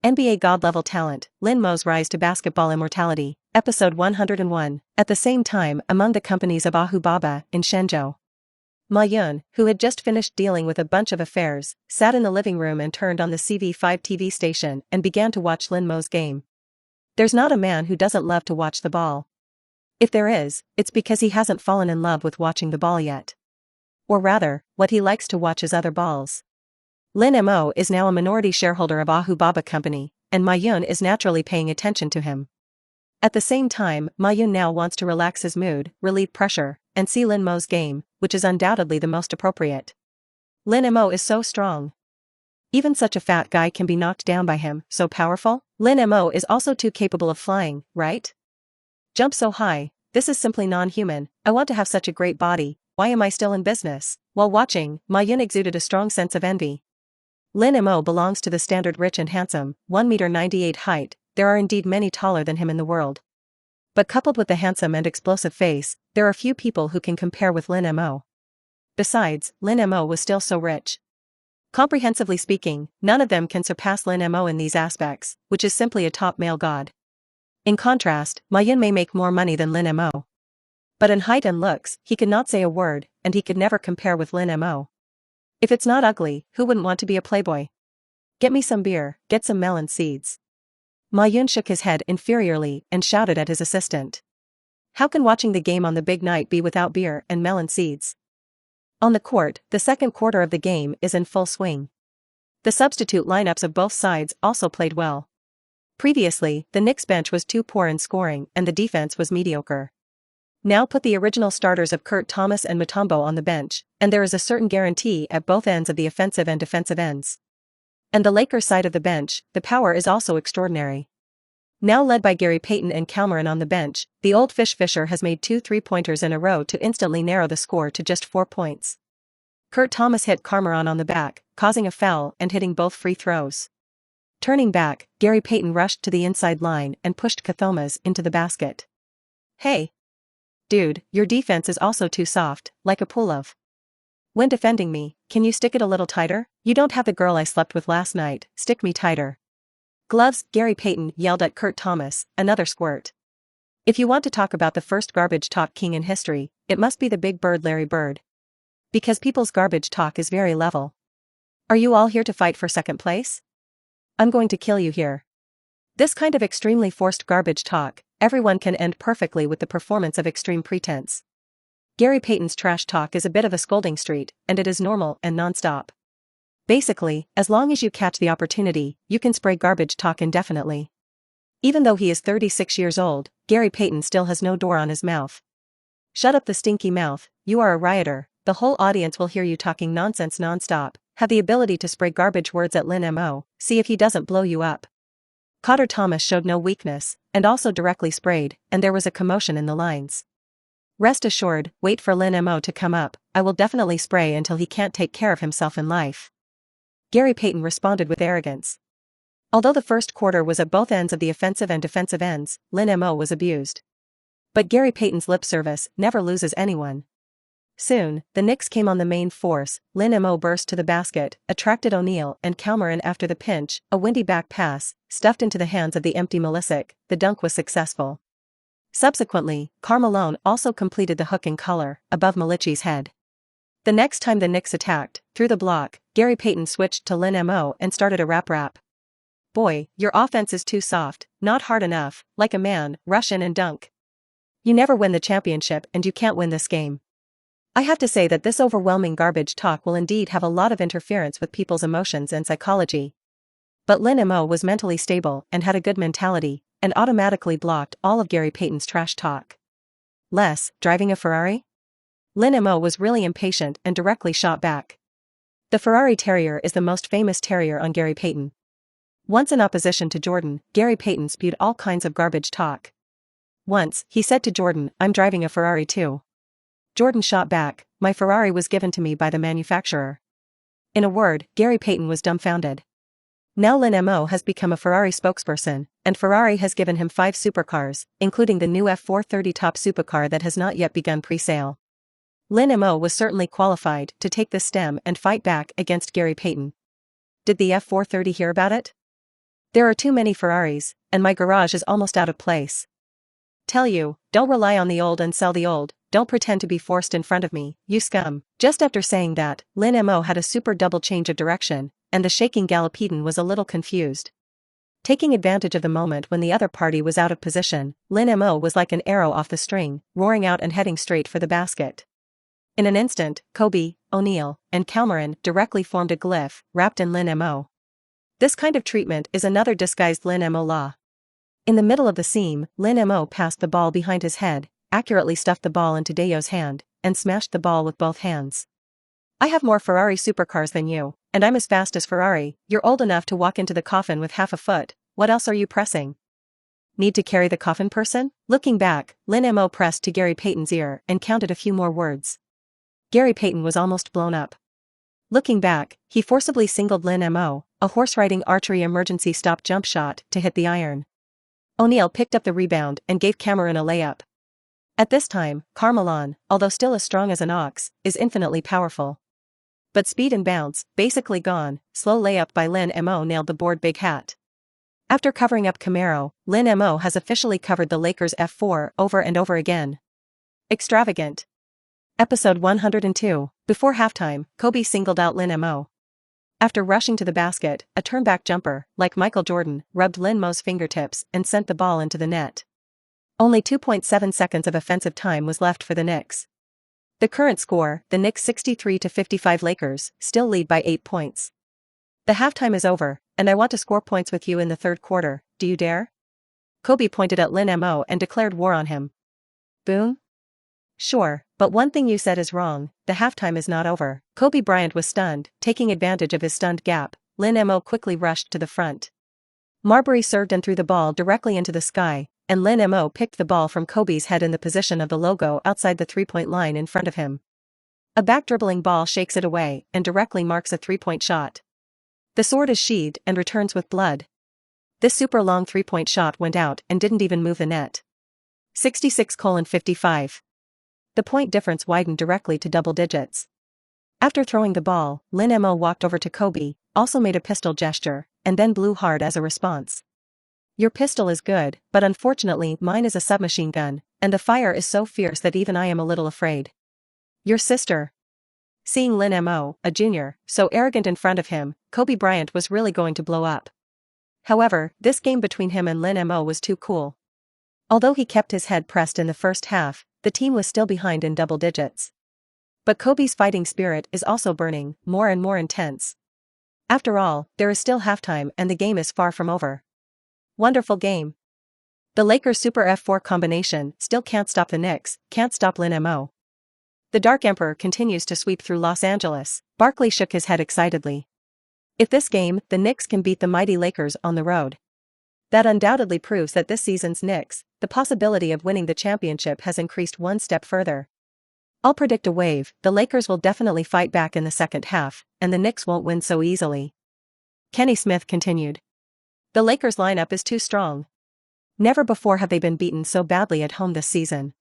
NBA God-level talent, Lin Mo's rise to basketball immortality, episode 101. At the same time, among the companies of Alibaba in Shenzhou, Ma Yun, who had just finished dealing with a bunch of affairs, sat in the living room and turned on the CV5 TV station and began to watch Lin Mo's game. There's not a man who doesn't love to watch the ball. If there is, it's because he hasn't fallen in love with watching the ball yet. Or rather, what he likes to watch is other balls. Lin Mo is now a minority shareholder of Alibaba Company, and Ma Yun is naturally paying attention to him. At the same time, Ma Yun now wants to relax his mood, relieve pressure, and see Lin Mo's game, which is undoubtedly the most appropriate. Lin Mo is so strong. Even such a fat guy can be knocked down by him, so powerful. Lin Mo is also too capable of flying, right? Jump so high, this is simply non-human. I want to have such a great body, why am I still in business? While watching, Ma Yun exuded a strong sense of envy. Lin Mo belongs to the standard rich and handsome, 1.98 m height, there are indeed many taller than him in the world. But coupled with the handsome and explosive face, there are few people who can compare with Lin Mo. Besides, Lin Mo was still so rich. Comprehensively speaking, none of them can surpass Lin Mo in these aspects, which is simply a top male god. In contrast, Ma Yun may make more money than Lin Mo. But in height and looks, he could not say a word, and he could never compare with Lin Mo. If it's not ugly, who wouldn't want to be a playboy? Get me some beer, get some melon seeds. Ma Yun shook his head inferiorly and shouted at his assistant. How can watching the game on the big night be without beer and melon seeds? On the court, the second quarter of the game is in full swing. The substitute lineups of both sides also played well. Previously, the Knicks bench was too poor in scoring and the defense was mediocre. Now put the original starters of Kurt Thomas and Mutombo on the bench, and there is a certain guarantee at both ends of the offensive and defensive ends. And the Lakers side of the bench, the power is also extraordinary. Now led by Gary Payton and Cameron on the bench, the old Fisher has made 2 3-pointers in a row to instantly narrow the score to just 4 points. Kurt Thomas hit Cameron on the back, causing a foul and hitting both free throws. Turning back, Gary Payton rushed to the inside line and pushed Kathomas into the basket. Hey! Dude, your defense is also too soft, like a pull-off. When defending me, can you stick it a little tighter? You don't have the girl I slept with last night, stick me tighter. Gloves, Gary Payton yelled at Kurt Thomas, another squirt. If you want to talk about the first garbage talk king in history, it must be the big bird Larry Bird. Because people's garbage talk is very level. Are you all here to fight for second place? I'm going to kill you here. This kind of extremely forced garbage talk, everyone can end perfectly with the performance of extreme pretense. Gary Payton's trash talk is a bit of a scolding street, and it is normal and non-stop. Basically, as long as you catch the opportunity, you can spray garbage talk indefinitely. Even though he is 36 years old, Gary Payton still has no door on his mouth. Shut up the stinky mouth, you are a rioter, the whole audience will hear you talking nonsense non-stop, have the ability to spray garbage words at Lin Mo, see if he doesn't blow you up. Cotter Thomas showed no weakness, and also directly sprayed, and there was a commotion in the lines. Rest assured, wait for Lin Mo to come up, I will definitely spray until he can't take care of himself in life. Gary Payton responded with arrogance. Although the first quarter was at both ends of the offensive and defensive ends, Lin Mo was abused. But Gary Payton's lip service never loses anyone. Soon, the Knicks came on the main force, Lin Mo burst to the basket, attracted O'Neal and Cameron after the pinch, a windy back pass, stuffed into the hands of the empty Malisic, the dunk was successful. Subsequently, Carmelo also completed the hook in color, above Malici's head. The next time the Knicks attacked, through the block, Gary Payton switched to Lin Mo and started a rap. Boy, your offense is too soft, not hard enough, like a man, rush in and dunk. You never win the championship and you can't win this game. I have to say that this overwhelming garbage talk will indeed have a lot of interference with people's emotions and psychology. But Lin Mo was mentally stable and had a good mentality, and automatically blocked all of Gary Payton's trash talk. Less, driving a Ferrari? Lin Mo was really impatient and directly shot back. The Ferrari Terrier is the most famous terrier on Gary Payton. Once in opposition to Jordan, Gary Payton spewed all kinds of garbage talk. Once, he said to Jordan, I'm driving a Ferrari too. Jordan shot back, my Ferrari was given to me by the manufacturer. In a word, Gary Payton was dumbfounded. Now Lin Mo has become a Ferrari spokesperson, and Ferrari has given him 5 supercars, including the new F430 top supercar that has not yet begun pre-sale. Lin Mo was certainly qualified to take the stem and fight back against Gary Payton. Did the F430 hear about it? There are too many Ferraris, and my garage is almost out of place. Tell you, don't rely on the old and sell the old, don't pretend to be forced in front of me, you scum. Just after saying that, Lin Mo had a super double change of direction, and the shaking Galopedon was a little confused. Taking advantage of the moment when the other party was out of position, Lin Mo was like an arrow off the string, roaring out and heading straight for the basket. In an instant, Kobe, O'Neal, and Cameron directly formed a glyph, wrapped in Lin Mo. This kind of treatment is another disguised Lin Mo law. In the middle of the seam, Lin Mo passed the ball behind his head, accurately stuffed the ball into Dayo's hand, and smashed the ball with both hands. I have more Ferrari supercars than you, and I'm as fast as Ferrari. You're old enough to walk into the coffin with half a foot, what else are you pressing? Need to carry the coffin person? Looking back, Lin Mo pressed to Gary Payton's ear and counted a few more words. Gary Payton was almost blown up. Looking back, he forcibly singled Lin Mo, a horse-riding archery emergency stop jump shot, to hit the iron. O'Neal picked up the rebound and gave Cameron a layup. At this time, Carmelon, although still as strong as an ox, is infinitely powerful. But speed and bounce, basically gone. Slow layup by Lin Mo nailed the board big hat. After covering up Camaro, Lin Mo has officially covered the Lakers' F4 over and over again. Extravagant. Episode 102. Before halftime, Kobe singled out Lin Mo. After rushing to the basket, a turnback jumper, like Michael Jordan, rubbed Lin Mo's fingertips and sent the ball into the net. Only 2.7 seconds of offensive time was left for the Knicks. The current score, the Knicks 63-55 Lakers, still lead by 8 points. The halftime is over, and I want to score points with you in the third quarter, do you dare? Kobe pointed at Lin Mo and declared war on him. Boom? Sure, but one thing you said is wrong, the halftime is not over. Kobe Bryant was stunned. Taking advantage of his stunned gap, Lin Mo quickly rushed to the front. Marbury served and threw the ball directly into the sky, and Lin Mo picked the ball from Kobe's head in the position of the logo outside the three-point line in front of him. A back-dribbling ball shakes it away and directly marks a three-point shot. The sword is sheathed and returns with blood. This super long three-point shot went out and didn't even move the net. 66:55. The point difference widened directly to double digits. After throwing the ball, Lin Mo walked over to Kobe, also made a pistol gesture, and then blew hard as a response. Your pistol is good, but unfortunately mine is a submachine gun, and the fire is so fierce that even I am a little afraid. Your sister. Seeing Lin Mo, a junior, so arrogant in front of him, Kobe Bryant was really going to blow up. However, this game between him and Lin Mo was too cool. Although he kept his head pressed in the first half, the team was still behind in double digits. But Kobe's fighting spirit is also burning, more and more intense. After all, there is still halftime and the game is far from over. Wonderful game. The Lakers Super F4 combination still can't stop the Knicks, can't stop Lin Mo. The Dark Emperor continues to sweep through Los Angeles. Barkley shook his head excitedly. If this game, the Knicks can beat the mighty Lakers on the road. That undoubtedly proves that this season's Knicks, the possibility of winning the championship has increased one step further. I'll predict a wave, the Lakers will definitely fight back in the second half, and the Knicks won't win so easily. Kenny Smith continued. The Lakers lineup is too strong. Never before have they been beaten so badly at home this season.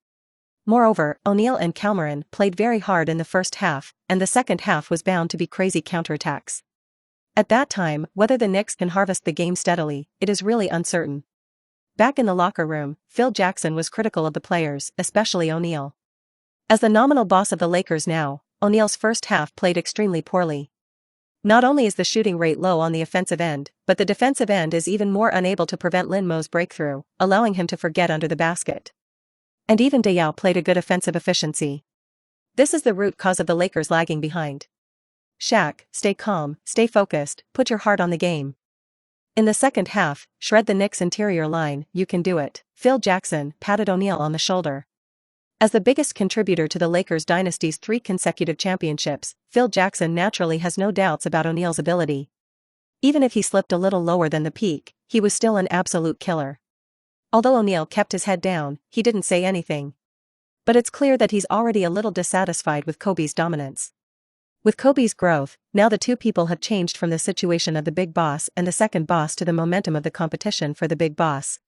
Moreover, O'Neal and Cameron played very hard in the first half, and the second half was bound to be crazy counterattacks. At that time, whether the Knicks can harvest the game steadily, it is really uncertain. Back in the locker room, Phil Jackson was critical of the players, especially O'Neal. As the nominal boss of the Lakers now, O'Neal's first half played extremely poorly. Not only is the shooting rate low on the offensive end, but the defensive end is even more unable to prevent Lin Mo's breakthrough, allowing him to forget under the basket. And even Dayo played a good offensive efficiency. This is the root cause of the Lakers lagging behind. Shaq, stay calm, stay focused, put your heart on the game. In the second half, shred the Knicks' interior line, you can do it. Phil Jackson patted O'Neal on the shoulder. As the biggest contributor to the Lakers dynasty's 3 consecutive championships, Phil Jackson naturally has no doubts about O'Neal's ability. Even if he slipped a little lower than the peak, he was still an absolute killer. Although O'Neal kept his head down, he didn't say anything. But it's clear that he's already a little dissatisfied with Kobe's dominance. With Kobe's growth, now the two people have changed from the situation of the big boss and the second boss to the momentum of the competition for the big boss.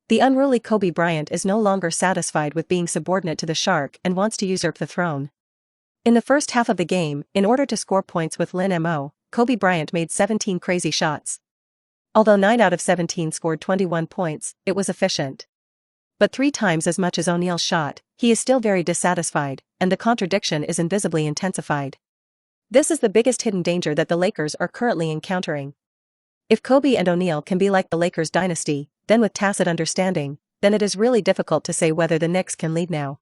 The unruly Kobe Bryant is no longer satisfied with being subordinate to the Shark and wants to usurp the throne. In the first half of the game, in order to score points with Lin Mo, Kobe Bryant made 17 crazy shots. Although 9 out of 17 scored 21 points, it was efficient. But 3 times as much as O'Neal's shot, he is still very dissatisfied, and the contradiction is invisibly intensified. This is the biggest hidden danger that the Lakers are currently encountering. If Kobe and O'Neal can be like the Lakers dynasty, then with tacit understanding, then it is really difficult to say whether the Knicks can lead now.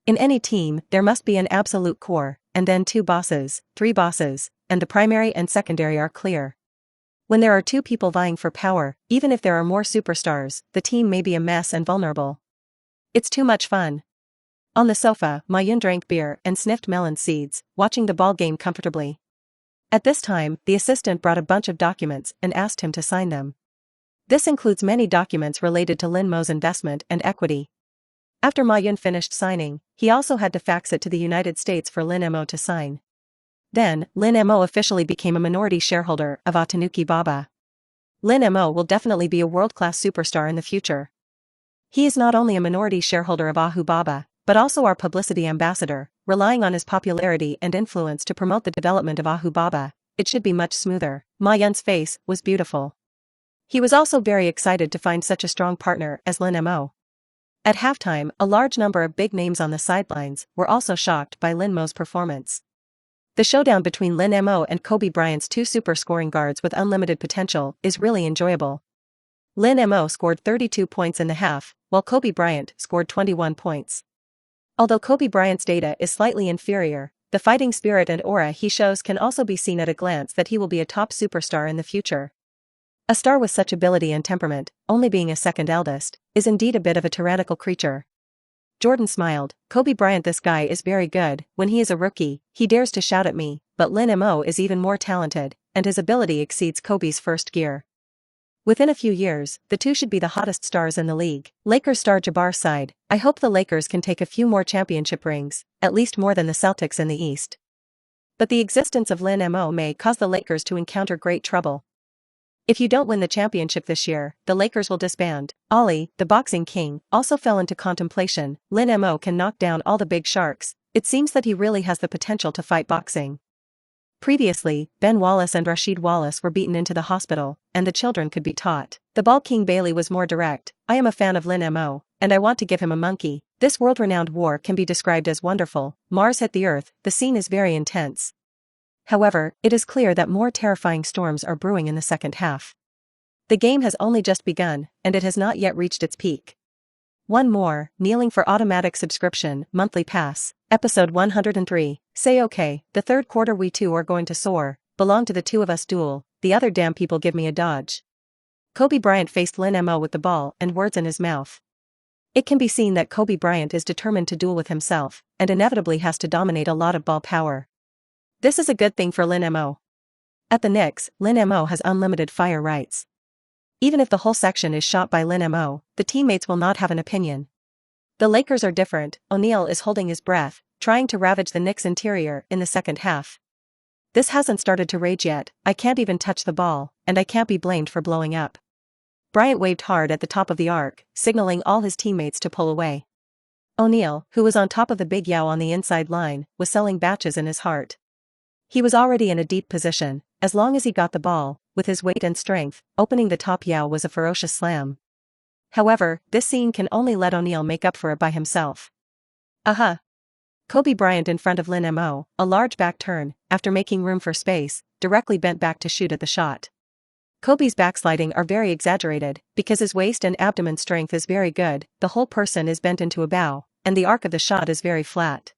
In any team, there must be an absolute core, and then 2 bosses, 3 bosses, and the primary and secondary are clear. When there are 2 people vying for power, even if there are more superstars, the team may be a mess and vulnerable. It's too much fun. On the sofa, Ma-Yun drank beer and sniffed melon seeds, watching the ball game comfortably. At this time, the assistant brought a bunch of documents and asked him to sign them. This includes many documents related to Lin Mo's investment and equity. After Ma-Yun finished signing, he also had to fax it to the United States for Lin Mo to sign. Then, Lin Mo officially became a minority shareholder of Tanuki Baba. Lin Mo will definitely be a world-class superstar in the future. He is not only a minority shareholder of Ahu Baba, but also our publicity ambassador, relying on his popularity and influence to promote the development of Ahu Baba. It should be much smoother. Ma-Yun's face was beautiful. He was also very excited to find such a strong partner as Lin Mo. At halftime, a large number of big names on the sidelines were also shocked by Lin Mo's performance. The showdown between Lin Mo and Kobe Bryant's 2 super scoring guards with unlimited potential is really enjoyable. Lin Mo scored 32 points in the half, while Kobe Bryant scored 21 points. Although Kobe Bryant's data is slightly inferior, the fighting spirit and aura he shows can also be seen at a glance that he will be a top superstar in the future. A star with such ability and temperament, only being a second eldest, is indeed a bit of a tyrannical creature. Jordan smiled. Kobe Bryant, this guy is very good. When he is a rookie, he dares to shout at me, but Lin Mo is even more talented, and his ability exceeds Kobe's first gear. Within a few years, the 2 should be the hottest stars in the league. Lakers star Jabbar sighed, I hope the Lakers can take a few more championship rings, at least more than the Celtics in the East. But the existence of Lin Mo may cause the Lakers to encounter great trouble. If you don't win the championship this year, the Lakers will disband. Ali, the boxing king, also fell into contemplation. Lin Mo can knock down all the big sharks. It seems that he really has the potential to fight boxing. Previously, Ben Wallace and Rasheed Wallace were beaten into the hospital, and the children could be taught. The ball king Bailey was more direct. I am a fan of Lin Mo, and I want to give him a monkey. This world-renowned war can be described as wonderful. Mars hit the Earth. The scene is very intense. However, it is clear that more terrifying storms are brewing in the second half. The game has only just begun, and it has not yet reached its peak. One more, kneeling for automatic subscription, monthly pass, episode 103, say okay, the third quarter we 2 are going to soar, belong to the 2 of us duel, the other damn people give me a dodge. Kobe Bryant faced Lin Mo with the ball and words in his mouth. It can be seen that Kobe Bryant is determined to duel with himself, and inevitably has to dominate a lot of ball power. This is a good thing for Lin Mo. At the Knicks, Lin Mo has unlimited fire rights. Even if the whole section is shot by Lin Mo, the teammates will not have an opinion. The Lakers are different. O'Neal is holding his breath, trying to ravage the Knicks' interior in the second half. This hasn't started to rage yet. I can't even touch the ball, and I can't be blamed for blowing up. Bryant waved hard at the top of the arc, signaling all his teammates to pull away. O'Neal, who was on top of the big yow on the inside line, was selling batches in his heart. He was already in a deep position. As long as he got the ball, with his weight and strength, opening the top yow was a ferocious slam. However, this scene can only let O'Neal make up for it by himself. Aha! Kobe Bryant in front of Lin Mo, a large back turn, after making room for space, directly bent back to shoot at the shot. Kobe's backsliding are very exaggerated, because his waist and abdomen strength is very good, the whole person is bent into a bow, and the arc of the shot is very flat.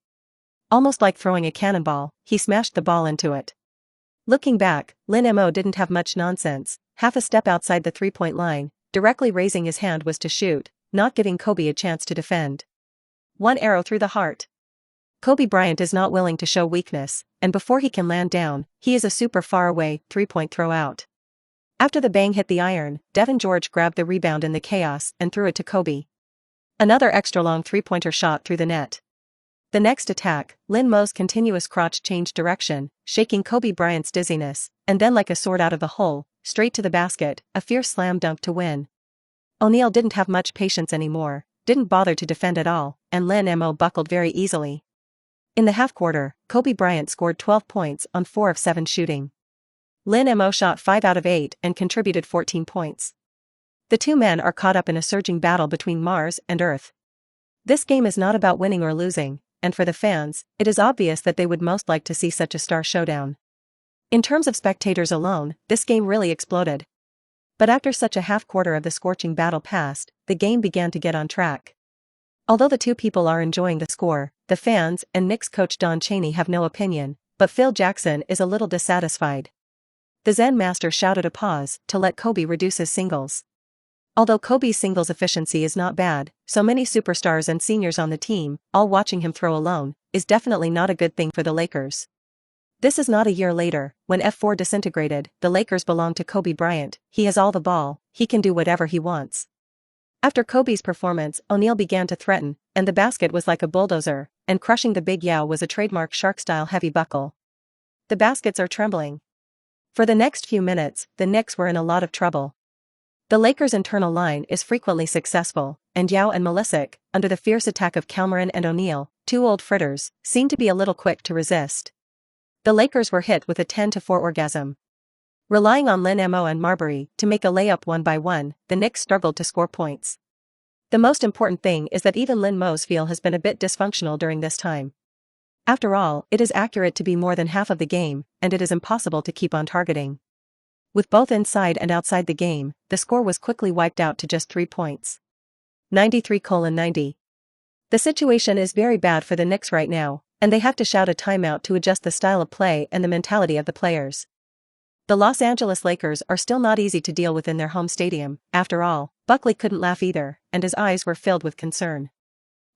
Almost like throwing a cannonball, he smashed the ball into it. Looking back, Lin Mo didn't have much nonsense, half a step outside the three-point line, directly raising his hand was to shoot, not giving Kobe a chance to defend. One arrow through the heart. Kobe Bryant is not willing to show weakness, and before he can land down, he is a super far away, three-point throw out. After the bang hit the iron, Devin George grabbed the rebound in the chaos and threw it to Kobe. Another extra long three-pointer shot through the net. The next attack, Lin Mo's continuous crotch changed direction, shaking Kobe Bryant's dizziness, and then like a sword out of the hole, straight to the basket, a fierce slam dunk to win. O'Neal didn't have much patience anymore, didn't bother to defend at all, and Lin Mo buckled very easily. In the half quarter, Kobe Bryant scored 12 points on 4 of 7 shooting. Lin Mo shot 5 out of 8 and contributed 14 points. The two men are caught up in a surging battle between Mars and Earth. This game is not about winning or losing, and for the fans, it is obvious that they would most like to see such a star showdown. In terms of spectators alone, this game really exploded. But after such a half-quarter of the scorching battle passed, the game began to get on track. Although the two people are enjoying the score, the fans and Knicks coach Don Chaney have no opinion, but Phil Jackson is a little dissatisfied. The Zen master shouted a pause to let Kobe reduce his singles. Although Kobe's singles efficiency is not bad, so many superstars and seniors on the team, all watching him throw alone, is definitely not a good thing for the Lakers. This is not a year later, when F4 disintegrated, the Lakers belong to Kobe Bryant, he has all the ball, he can do whatever he wants. After Kobe's performance, O'Neal began to threaten, and the basket was like a bulldozer, and crushing the big Yao was a trademark Shark-style heavy buckle. The baskets are trembling. For the next few minutes, the Knicks were in a lot of trouble. The Lakers' internal line is frequently successful, and Yao and Milicic, under the fierce attack of Cameron and O'Neal, two old fritters, seemed to be a little quick to resist. The Lakers were hit with a 10-4 orgasm. Relying on Lin Mo and Marbury to make a layup one by one, the Knicks struggled to score points. The most important thing is that even Lin Mo's feel has been a bit dysfunctional during this time. After all, it is accurate to be more than half of the game, and it is impossible to keep on targeting. With both inside and outside the game, the score was quickly wiped out to just 3 points. 93-90. The situation is very bad for the Knicks right now, and they have to shout a timeout to adjust the style of play and the mentality of the players. The Los Angeles Lakers are still not easy to deal with in their home stadium. After all, Buckley couldn't laugh either, and his eyes were filled with concern.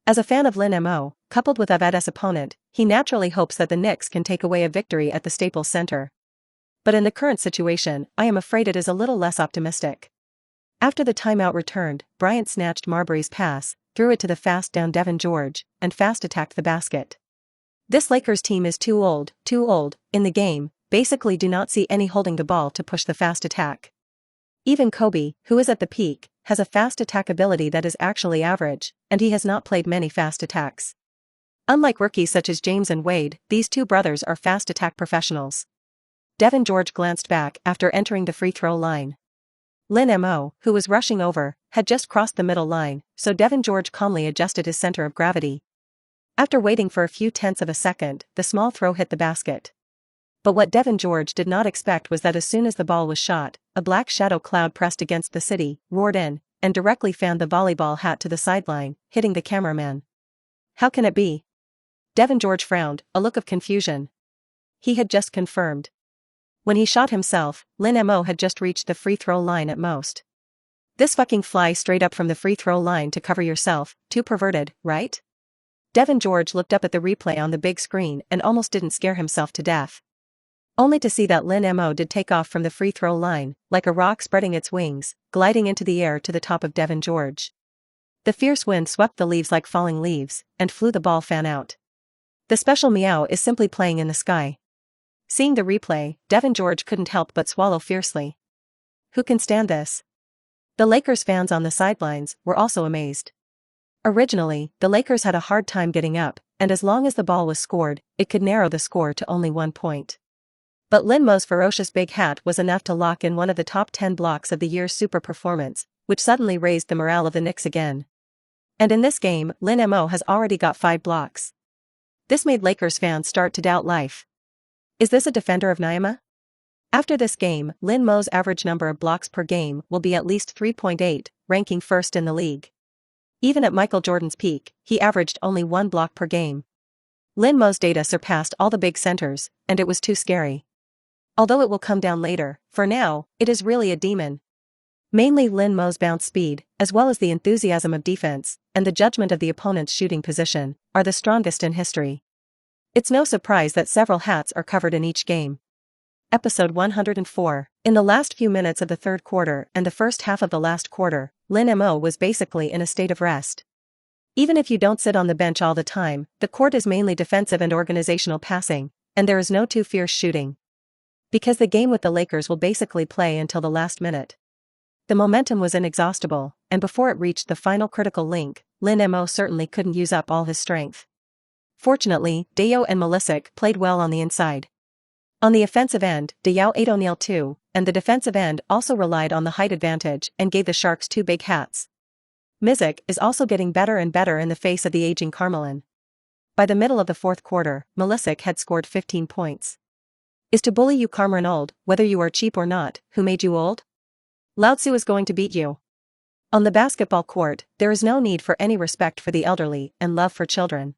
As a fan of Lin Mo, coupled with Avada's opponent, he naturally hopes that the Knicks can take away a victory at the Staples Center. But in the current situation, I am afraid it is a little less optimistic. After the timeout returned, Bryant snatched Marbury's pass, threw it to the fast-down Devin George, and fast-attacked the basket. This Lakers team is too old, in the game, basically do not see any holding the ball to push the fast attack. Even Kobe, who is at the peak, has a fast attack ability that is actually average, and he has not played many fast attacks. Unlike rookies such as James and Wade, these two brothers are fast attack professionals. Devin George glanced back after entering the free throw line. Lin Mo, who was rushing over, had just crossed the middle line, so Devin George calmly adjusted his center of gravity. After waiting for a few tenths of a second, the small throw hit the basket. But what Devin George did not expect was that as soon as the ball was shot, a black shadow cloud pressed against the city, roared in, and directly fanned the volleyball hat to the sideline, hitting the cameraman. How can it be? Devin George frowned, a look of confusion. He had just confirmed. When he shot himself, Lin Mo had just reached the free throw line at most. This fucking fly straight up from the free throw line to cover yourself, too perverted, right? Devin George looked up at the replay on the big screen and almost didn't scare himself to death. Only to see that Lin Mo did take off from the free throw line, like a rock spreading its wings, gliding into the air to the top of Devin George. The fierce wind swept the leaves like falling leaves, and flew the ball fan out. The special meow is simply playing in the sky. Seeing the replay, Devin George couldn't help but swallow fiercely. Who can stand this? The Lakers fans on the sidelines were also amazed. Originally, the Lakers had a hard time getting up, and as long as the ball was scored, it could narrow the score to only 1 point. But Lin Mo's ferocious big hat was enough to lock in one of the top 10 blocks of the year's super performance, which suddenly raised the morale of the Knicks again. And in this game, Lin Mo has already got 5 blocks. This made Lakers fans start to doubt life. Is this a defender of Naima? After this game, Lin Mo's average number of blocks per game will be at least 3.8, ranking first in the league. Even at Michael Jordan's peak, he averaged only 1 block per game. Lin Mo's data surpassed all the big centers, and it was too scary. Although it will come down later, for now, it is really a demon. Mainly Lin Mo's bounce speed, as well as the enthusiasm of defense, and the judgment of the opponent's shooting position, are the strongest in history. It's no surprise that several hats are covered in each game. Episode 104. In the last few minutes of the third quarter and the first half of the last quarter, Lin Mo was basically in a state of rest. Even if you don't sit on the bench all the time, the court is mainly defensive and organizational passing, and there is no too fierce shooting. Because the game with the Lakers will basically play until the last minute. The momentum was inexhaustible, and before it reached the final critical link, Lin Mo certainly couldn't use up all his strength. Fortunately, Dayo and Milicic played well on the inside. On the offensive end, Diao ate O'Neal too, and the defensive end also relied on the height advantage and gave the Sharks two big hats. Mizik is also getting better and better in the face of the aging Carmelin. By the middle of the fourth quarter, Milicic had scored 15 points. Is to bully you Carmelin old, whether you are cheap or not, who made you old? Lao Tzu is going to beat you. On the basketball court, there is no need for any respect for the elderly and love for children.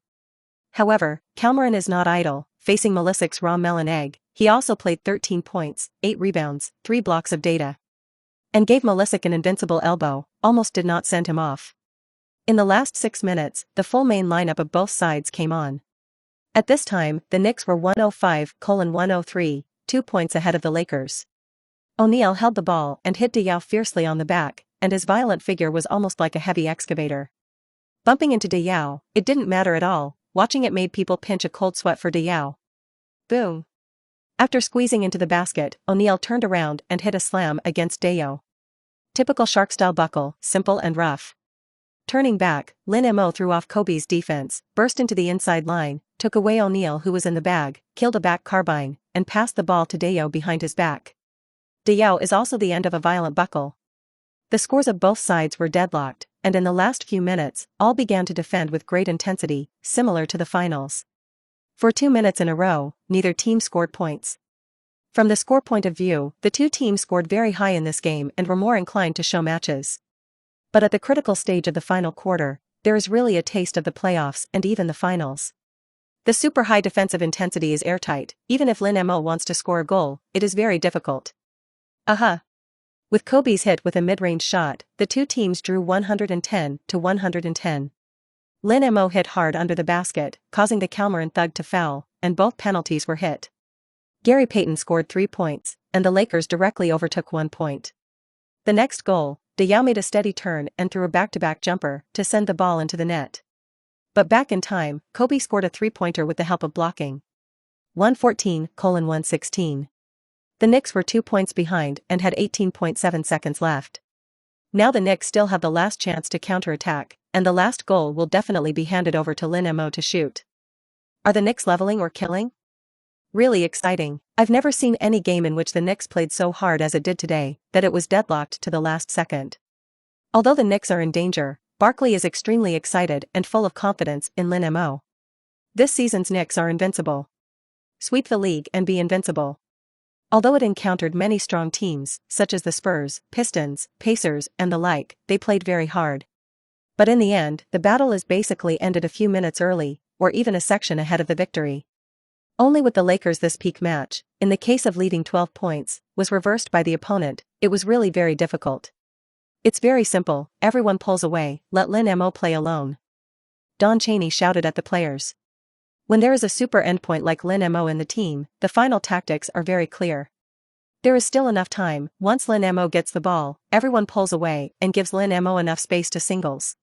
However, Calmarin is not idle, facing Milicic's raw melon egg. He also played 13 points, 8 rebounds, 3 blocks of data. And gave Milicic an invincible elbow, almost did not send him off. In the last 6 minutes, the full main lineup of both sides came on. At this time, the Knicks were 105-103, 2 points ahead of the Lakers. O'Neal held the ball and hit Diao fiercely on the back, and his violent figure was almost like a heavy excavator. Bumping into Diao, it didn't matter at all, watching it made people pinch a cold sweat for Diao. Boom. After squeezing into the basket, O'Neal turned around and hit a slam against Diao. Typical Shark-style buckle, simple and rough. Turning back, Lin Mo threw off Kobe's defense, burst into the inside line, took away O'Neal who was in the bag, killed a back carbine, and passed the ball to Diao behind his back. Diao is also the end of a violent buckle. The scores of both sides were deadlocked, and in the last few minutes, all began to defend with great intensity, similar to the finals. For 2 minutes in a row, neither team scored points. From the score point of view, the two teams scored very high in this game and were more inclined to show matches. But at the critical stage of the final quarter, there is really a taste of the playoffs and even the finals. The super high defensive intensity is airtight. Even if Lin Mo wants to score a goal, it is very difficult. With Kobe's hit with a mid-range shot, the two teams drew 110-110. Lin Mo hit hard under the basket, causing the Calmarin thug to foul, and both penalties were hit. Gary Payton scored 3 points, and the Lakers directly overtook 1 point. The next goal, Diao made a steady turn and threw a back-to-back jumper to send the ball into the net. But back in time, Kobe scored a three-pointer with the help of blocking. 114-116. The Knicks were 2 points behind and had 18.7 seconds left. Now the Knicks still have the last chance to counterattack, and the last goal will definitely be handed over to Lin Mo to shoot. Are the Knicks leveling or killing? Really exciting. I've never seen any game in which the Knicks played so hard as it did today, that it was deadlocked to the last second. Although the Knicks are in danger, Barkley is extremely excited and full of confidence in Lin Mo. This season's Knicks are invincible. Sweep the league and be invincible. Although it encountered many strong teams, such as the Spurs, Pistons, Pacers, and the like, they played very hard. But in the end, the battle is basically ended a few minutes early, or even a section ahead of the victory. Only with the Lakers this peak match, in the case of leading 12 points, was reversed by the opponent. It was really very difficult. It's very simple, everyone pulls away, let Lin Mo play alone. Don Chaney shouted at the players. When there is a super endpoint like Lin Mo in the team, the final tactics are very clear. There is still enough time. Once Lin Mo gets the ball, everyone pulls away and gives Lin Mo enough space to singles.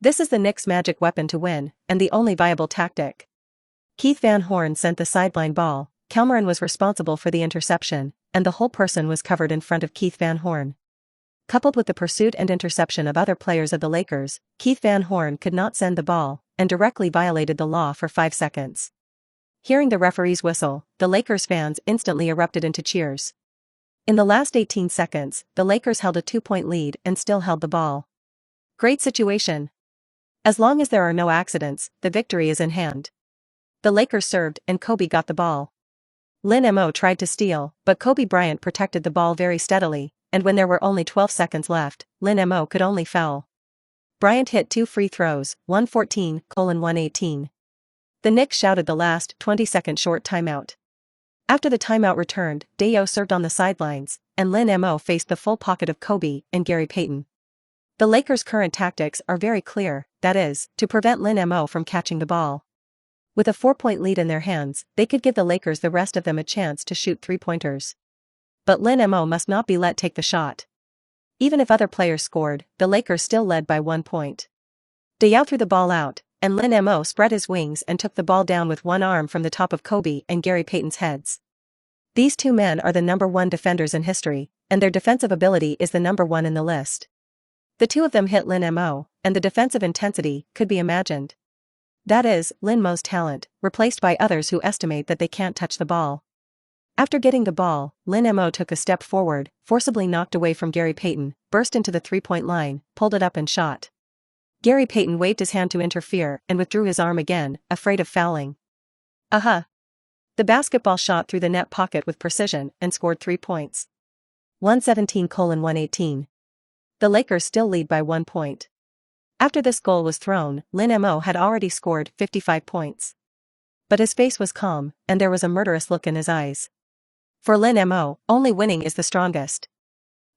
This is the Knicks' magic weapon to win, and the only viable tactic. Keith Van Horn sent the sideline ball, Calmarin was responsible for the interception, and the whole person was covered in front of Keith Van Horn. Coupled with the pursuit and interception of other players of the Lakers, Keith Van Horn could not send the ball, and directly violated the law for 5 seconds. Hearing the referee's whistle, the Lakers fans instantly erupted into cheers. In the last 18 seconds, the Lakers held a 2-point lead and still held the ball. Great situation. As long as there are no accidents, the victory is in hand. The Lakers served and Kobe got the ball. Lin Mo tried to steal, but Kobe Bryant protected the ball very steadily, and when there were only 12 seconds left, Lin Mo could only foul. Bryant hit 2 free throws, 114-118. The Knicks shouted the last 20-second short timeout. After the timeout returned, Diao served on the sidelines, and Lin Mo faced the full pocket of Kobe and Gary Payton. The Lakers' current tactics are very clear, that is, to prevent Lin Mo from catching the ball. With a 4-point lead in their hands, they could give the Lakers the rest of them a chance to shoot 3-pointers. But Lin Mo must not be let take the shot. Even if other players scored, the Lakers still led by 1 point. Diao threw the ball out, and Lin Mo spread his wings and took the ball down with one arm from the top of Kobe and Gary Payton's heads. These two men are the #1 defenders in history, and their defensive ability is the #1 in the list. The two of them hit Lin Mo, and the defensive intensity could be imagined. That is, Lin Mo's talent, replaced by others who estimate that they can't touch the ball. After getting the ball, Lin Mo took a step forward, forcibly knocked away from Gary Payton, burst into the three-point line, pulled it up and shot. Gary Payton waved his hand to interfere and withdrew his arm again, afraid of fouling. The basketball shot through the net pocket with precision and scored 3 points. 117-118. The Lakers still lead by 1 point. After this goal was thrown, Lin Mo had already scored 55 points. But his face was calm, and there was a murderous look in his eyes. For Lin Mo, only winning is the strongest.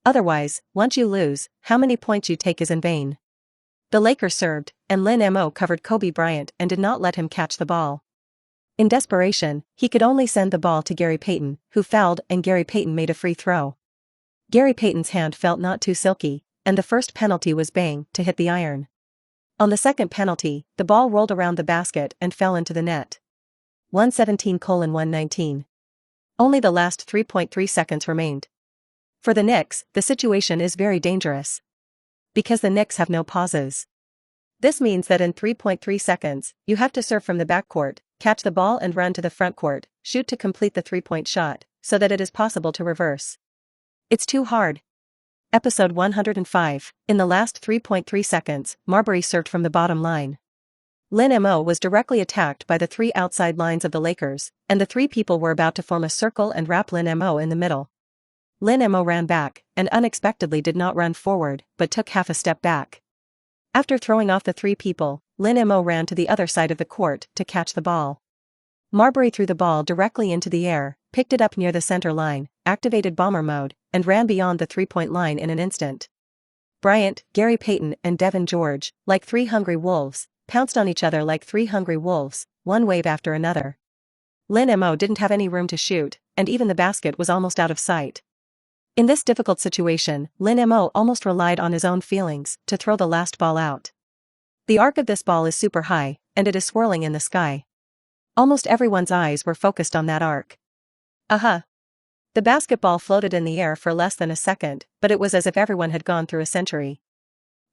Otherwise, once you lose, how many points you take is in vain. The Lakers served, and Lin Mo covered Kobe Bryant and did not let him catch the ball. In desperation, he could only send the ball to Gary Payton, who fouled and Gary Payton made a free throw. Gary Payton's hand felt not too silky, and the first penalty was bang to hit the iron. On the second penalty, the ball rolled around the basket and fell into the net. 117-119. Only the last 3.3 seconds remained. For the Knicks, the situation is very dangerous. Because the Knicks have no pauses. This means that in 3.3 seconds, you have to serve from the backcourt, catch the ball and run to the frontcourt, shoot to complete the three-point shot, so that it is possible to reverse. It's too hard. Episode 105. In the last 3.3 seconds, Marbury served from the bottom line. Lin Mo was directly attacked by the 3 outside lines of the Lakers, and the 3 people were about to form a circle and wrap Lin Mo in the middle. Lin Mo ran back, and unexpectedly did not run forward, but took half a step back. After throwing off the 3 people, Lin Mo ran to the other side of the court to catch the ball. Marbury threw the ball directly into the air, picked it up near the center line, activated bomber mode, and ran beyond the three-point line in an instant. Bryant, Gary Payton and Devin George, like 3 hungry wolves, pounced on each other like 3 hungry wolves, one wave after another. Lin Mo didn't have any room to shoot, and even the basket was almost out of sight. In this difficult situation, Lin Mo almost relied on his own feelings to throw the last ball out. The arc of this ball is super high, and it is swirling in the sky. Almost everyone's eyes were focused on that arc. The basketball floated in the air for less than a second, but it was as if everyone had gone through a century.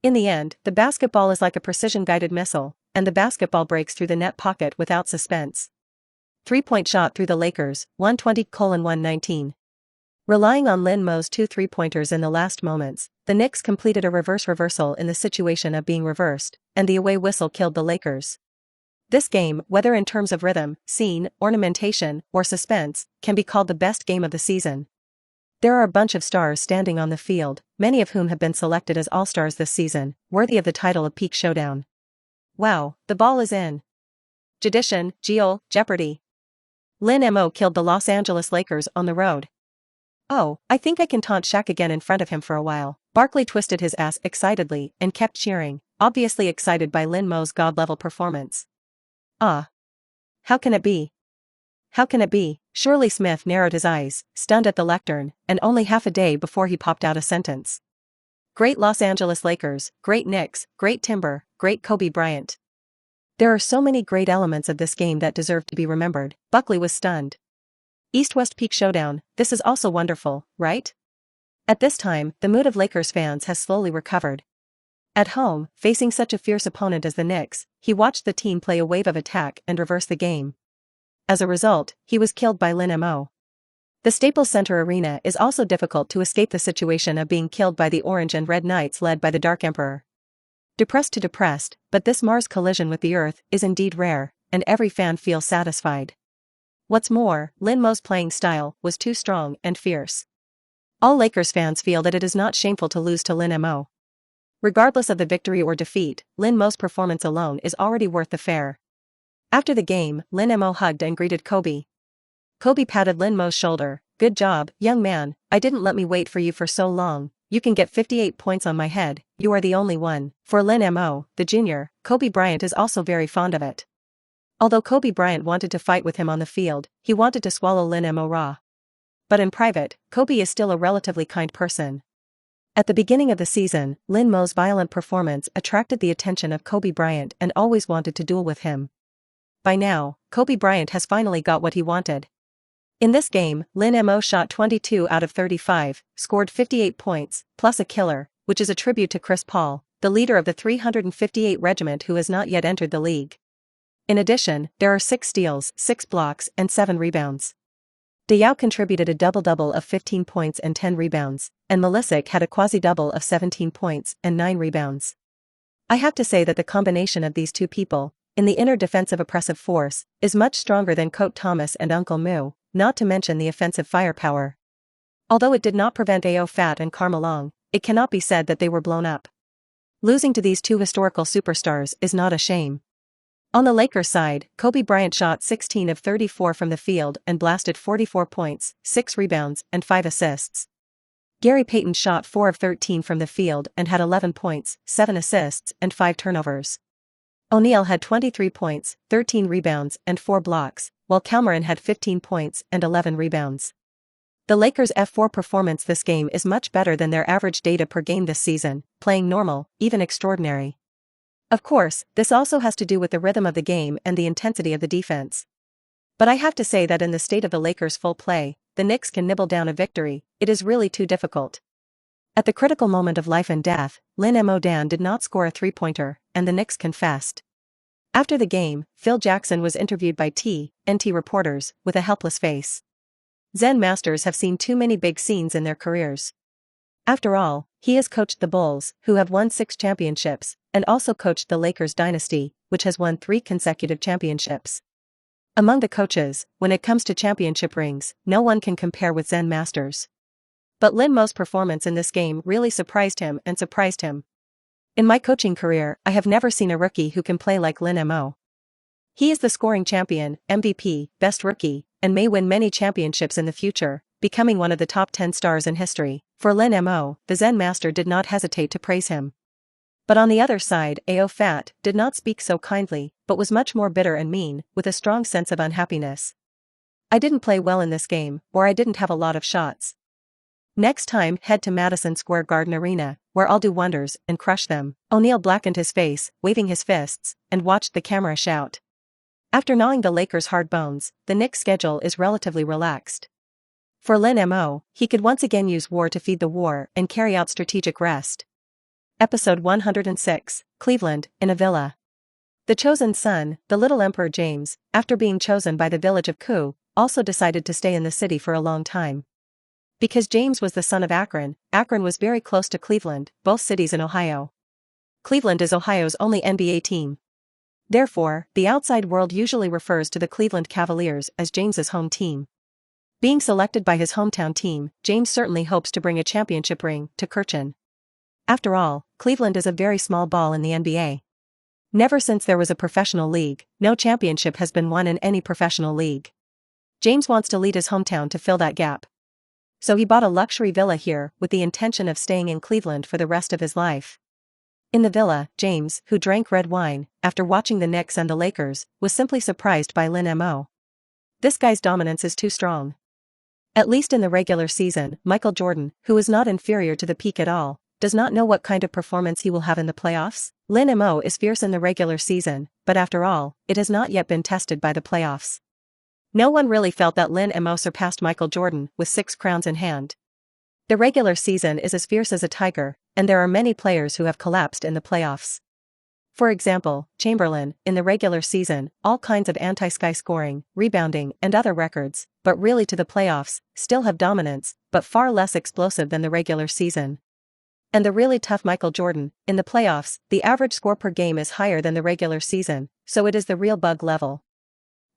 In the end, the basketball is like a precision-guided missile, and the basketball breaks through the net pocket without suspense. 3-point shot through the Lakers, 120-119. Relying on Lin Mo's 2 3-pointers in the last moments, the Knicks completed a reversal in the situation of being reversed, and the away whistle killed the Lakers. This game, whether in terms of rhythm, scene, ornamentation, or suspense, can be called the best game of the season. There are a bunch of stars standing on the field, many of whom have been selected as All-Stars this season, worthy of the title of Peak Showdown. Wow, the ball is in. Jedition, Geo, Jeopardy! Lin Mo killed the Los Angeles Lakers on the road. Oh, I think I can taunt Shaq again in front of him for a while. Barkley twisted his ass excitedly and kept cheering, obviously excited by Lin Mo's god-level performance. How can it be? How can it be? Surely Smith narrowed his eyes, stunned at the lectern, and only half a day before he popped out a sentence. Great Los Angeles Lakers, great Knicks, great Timber, great Kobe Bryant. There are so many great elements of this game that deserve to be remembered. Buckley was stunned. East-West Peak Showdown, this is also wonderful, right? At this time, the mood of Lakers fans has slowly recovered. At home, facing such a fierce opponent as the Knicks, he watched the team play a wave of attack and reverse the game. As a result, he was killed by Lin Mo. The Staples Center Arena is also difficult to escape the situation of being killed by the Orange and Red Knights led by the Dark Emperor. Depressed to depressed, but this Mars collision with the Earth is indeed rare, and every fan feels satisfied. What's more, Lin Mo's playing style was too strong and fierce. All Lakers fans feel that it is not shameful to lose to Lin Mo. Regardless of the victory or defeat, Lin Mo's performance alone is already worth the fare. After the game, Lin Mo hugged and greeted Kobe. Kobe patted Lin Mo's shoulder. Good job, young man, I didn't let me wait for you for so long. You can get 58 points on my head, you are the only one. For Lin Mo, the junior, Kobe Bryant is also very fond of it. Although Kobe Bryant wanted to fight with him on the field, he wanted to swallow Lin Mo raw. But in private, Kobe is still a relatively kind person. At the beginning of the season, Lin Mo's violent performance attracted the attention of Kobe Bryant and always wanted to duel with him. By now, Kobe Bryant has finally got what he wanted. In this game, Lin Mo shot 22 out of 35, scored 58 points, plus a killer, which is a tribute to Chris Paul, the leader of the 358 regiment who has not yet entered the league. In addition, there are 6 steals, 6 blocks, and 7 rebounds. Diao contributed a double-double of 15 points and 10 rebounds, and Milicic had a quasi-double of 17 points and 9 rebounds. I have to say that the combination of these two people, in the inner defensive oppressive force, is much stronger than Coach Thomas and Uncle Moo, not to mention the offensive firepower. Although it did not prevent AO Fat and Karma Long, it cannot be said that they were blown up. Losing to these two historical superstars is not a shame. On the Lakers side, Kobe Bryant shot 16 of 34 from the field and blasted 44 points, 6 rebounds, and 5 assists. Gary Payton shot 4 of 13 from the field and had 11 points, 7 assists, and 5 turnovers. O'Neal had 23 points, 13 rebounds, and 4 blocks, while Cameron had 15 points and 11 rebounds. The Lakers' F4 performance this game is much better than their average data per game this season, playing normal, even extraordinary. Of course, this also has to do with the rhythm of the game and the intensity of the defense. But I have to say that in the state of the Lakers' full play, the Knicks can nibble down a victory. It is really too difficult. At the critical moment of life and death, Lin Mo did not score a three-pointer, and the Knicks confessed. After the game, Phil Jackson was interviewed by TNT reporters, with a helpless face. Zen Masters have seen too many big scenes in their careers. After all, he has coached the Bulls, who have won 6 championships, and also coached the Lakers dynasty, which has won 3 consecutive championships. Among the coaches, when it comes to championship rings, no one can compare with Zen Masters. But Lin Mo's performance in this game really surprised him. In my coaching career, I have never seen a rookie who can play like Lin Mo. He is the scoring champion, MVP, best rookie, and may win many championships in the future, becoming one of the top 10 stars in history. For Lin Mo, the Zen Master did not hesitate to praise him. But on the other side, AO Fat did not speak so kindly, but was much more bitter and mean, with a strong sense of unhappiness. I didn't play well in this game, or I didn't have a lot of shots. Next time, head to Madison Square Garden Arena, where I'll do wonders and crush them. O'Neal blackened his face, waving his fists, and watched the camera shout. After gnawing the Lakers' hard bones, the Knicks' schedule is relatively relaxed. For Lin Mo, he could once again use war to feed the war and carry out strategic rest. Episode 106, Cleveland, in a Villa. The chosen son, the little Emperor James, after being chosen by the village of Koo, also decided to stay in the city for a long time. Because James was the son of Akron, Akron was very close to Cleveland, both cities in Ohio. Cleveland is Ohio's only NBA team. Therefore, the outside world usually refers to the Cleveland Cavaliers as James's home team. Being selected by his hometown team, James certainly hopes to bring a championship ring to Kirchen. After all, Cleveland is a very small ball in the NBA. Never since there was a professional league, no championship has been won in any professional league. James wants to lead his hometown to fill that gap. So he bought a luxury villa here with the intention of staying in Cleveland for the rest of his life. In the villa, James, who drank red wine, after watching the Knicks and the Lakers, was simply surprised by Lin Mo. This guy's dominance is too strong. At least in the regular season, Michael Jordan, who is not inferior to the peak at all, does not know what kind of performance he will have in the playoffs. Lin Mo is fierce in the regular season, but after all, it has not yet been tested by the playoffs. No one really felt that Lin Mo surpassed Michael Jordan with 6 crowns in hand. The regular season is as fierce as a tiger, and there are many players who have collapsed in the playoffs. For example, Chamberlain, in the regular season, all kinds of anti-sky scoring, rebounding, and other records, but really to the playoffs, still have dominance, but far less explosive than the regular season. And the really tough Michael Jordan, in the playoffs, the average score per game is higher than the regular season, so it is the real bug level.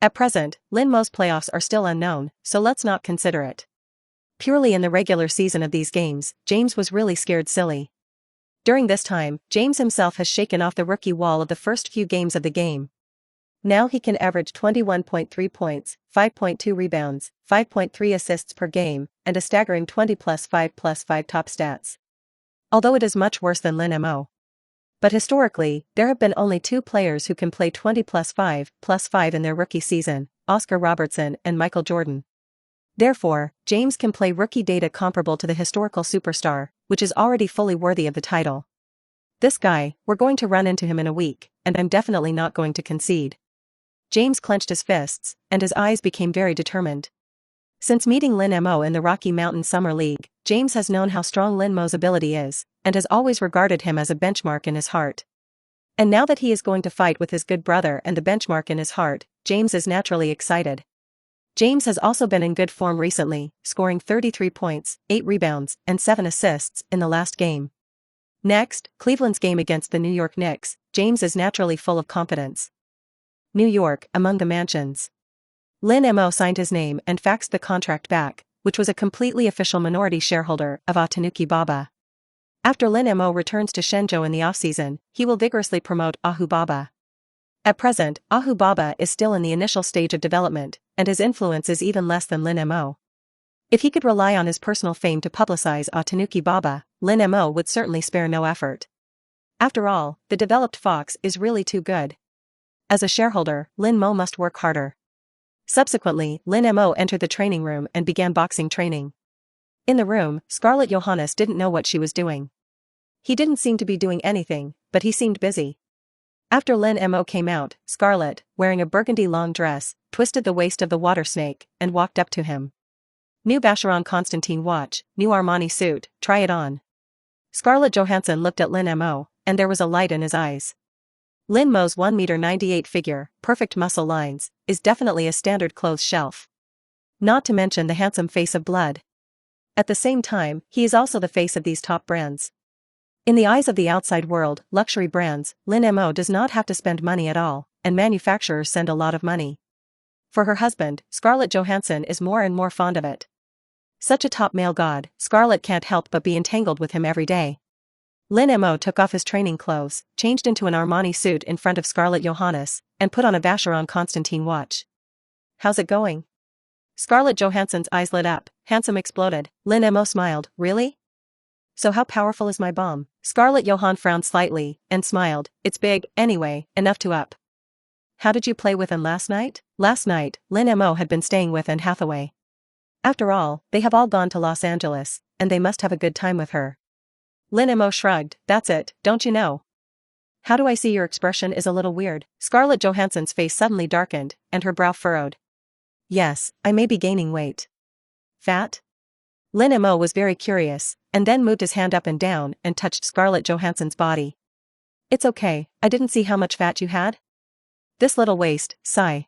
At present, Lin Mo's playoffs are still unknown, so let's not consider it. Purely in the regular season of these games, James was really scared silly. During this time, James himself has shaken off the rookie wall of the first few games of the game. Now he can average 21.3 points, 5.2 rebounds, 5.3 assists per game, and a staggering 20+5+5 top stats. Although it is much worse than Lin Mo. But historically, there have been only 2 players who can play 20+5+5 in their rookie season, Oscar Robertson and Michael Jordan. Therefore, James can play rookie data comparable to the historical superstar, which is already fully worthy of the title. This guy, we're going to run into him in a week, and I'm definitely not going to concede. James clenched his fists, and his eyes became very determined. Since meeting Lin Mo in the Rocky Mountain Summer League, James has known how strong Lin Mo's ability is, and has always regarded him as a benchmark in his heart. And now that he is going to fight with his good brother and the benchmark in his heart, James is naturally excited. James has also been in good form recently, scoring 33 points, 8 rebounds, and 7 assists in the last game. Next, Cleveland's game against the New York Knicks. James is naturally full of confidence. New York, among the mansions. Lin Mo signed his name and faxed the contract back, which was a completely official minority shareholder of Awestruck Baba. After Lin Mo returns to Shenzhou in the offseason, he will vigorously promote Ahu Baba. At present, Ahu Baba is still in the initial stage of development, and his influence is even less than Lin Mo. If he could rely on his personal fame to publicize Awestruck Baba, Lin Mo would certainly spare no effort. After all, the developed fox is really too good. As a shareholder, Lin Mo must work harder. Subsequently, Lin Mo entered the training room and began boxing training. In the room, Scarlett Johansson didn't know what she was doing. He didn't seem to be doing anything, but he seemed busy. After Lin Mo came out, Scarlett, wearing a burgundy long dress, twisted the waist of the water snake and walked up to him. New Vacheron Constantin watch, new Armani suit, try it on. Scarlett Johansson looked at Lin Mo, and there was a light in his eyes. Lin Mo's 1.98 m figure, perfect muscle lines, is definitely a standard clothes shelf. Not to mention the handsome face of blood. At the same time, he is also the face of these top brands. In the eyes of the outside world, luxury brands, Lin Mo does not have to spend money at all, and manufacturers send a lot of money. For her husband, Scarlett Johansson is more and more fond of it. Such a top male god, Scarlett can't help but be entangled with him every day. Lin Mo took off his training clothes, changed into an Armani suit in front of Scarlett Johansson, and put on a Vacheron Constantin watch. How's it going? Scarlett Johansson's eyes lit up, handsome exploded. Lin Mo smiled, really? So how powerful is my bomb? Scarlett Johansson frowned slightly, and smiled, it's big, anyway, enough to up. How did you play with Anne last night? Last night, Lin Mo had been staying with Anne Hathaway. After all, they have all gone to Los Angeles, and they must have a good time with her. Lin Mo shrugged, that's it, don't you know? How do I see your expression is a little weird? Scarlett Johansson's face suddenly darkened, and her brow furrowed. Yes, I may be gaining weight. Fat? Lin Mo was very curious, and then moved his hand up and down and touched Scarlett Johansson's body. It's okay, I didn't see how much fat you had. This little waist, sigh.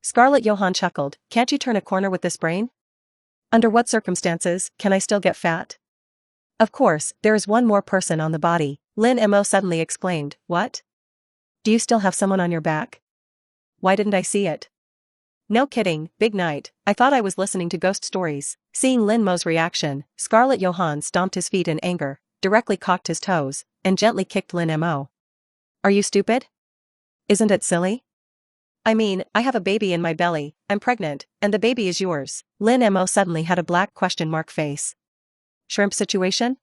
Scarlett Johansson chuckled, can't you turn a corner with this brain? Under what circumstances can I still get fat? Of course, there is one more person on the body, Lin Mo suddenly exclaimed, what? Do you still have someone on your back? Why didn't I see it? No kidding, big night, I thought I was listening to ghost stories. Seeing Lin Mo's reaction, Scarlett Johansson stomped his feet in anger, directly cocked his toes, and gently kicked Lin Mo. Are you stupid? Isn't it silly? I mean, I have a baby in my belly, I'm pregnant, and the baby is yours. Lin Mo suddenly had a black question mark face. Shrimp situation?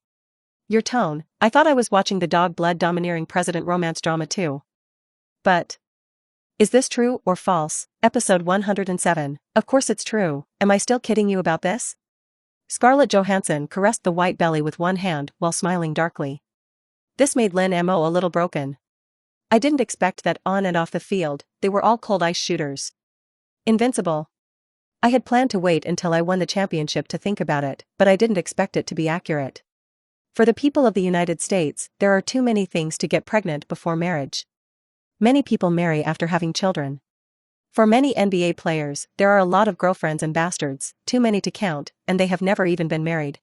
Your tone, I thought I was watching the dog blood domineering president romance drama too. But is this true or false? Episode 107. Of course it's true, am I still kidding you about this? Scarlett Johansson caressed the white belly with one hand while smiling darkly. This made Lin Mo a little broken. I didn't expect that on and off the field, they were all cold ice shooters. Invincible. I had planned to wait until I won the championship to think about it, but I didn't expect it to be accurate. For the people of the United States, there are too many things to get pregnant before marriage. Many people marry after having children. For many NBA players, there are a lot of girlfriends and bastards, too many to count, and they have never even been married.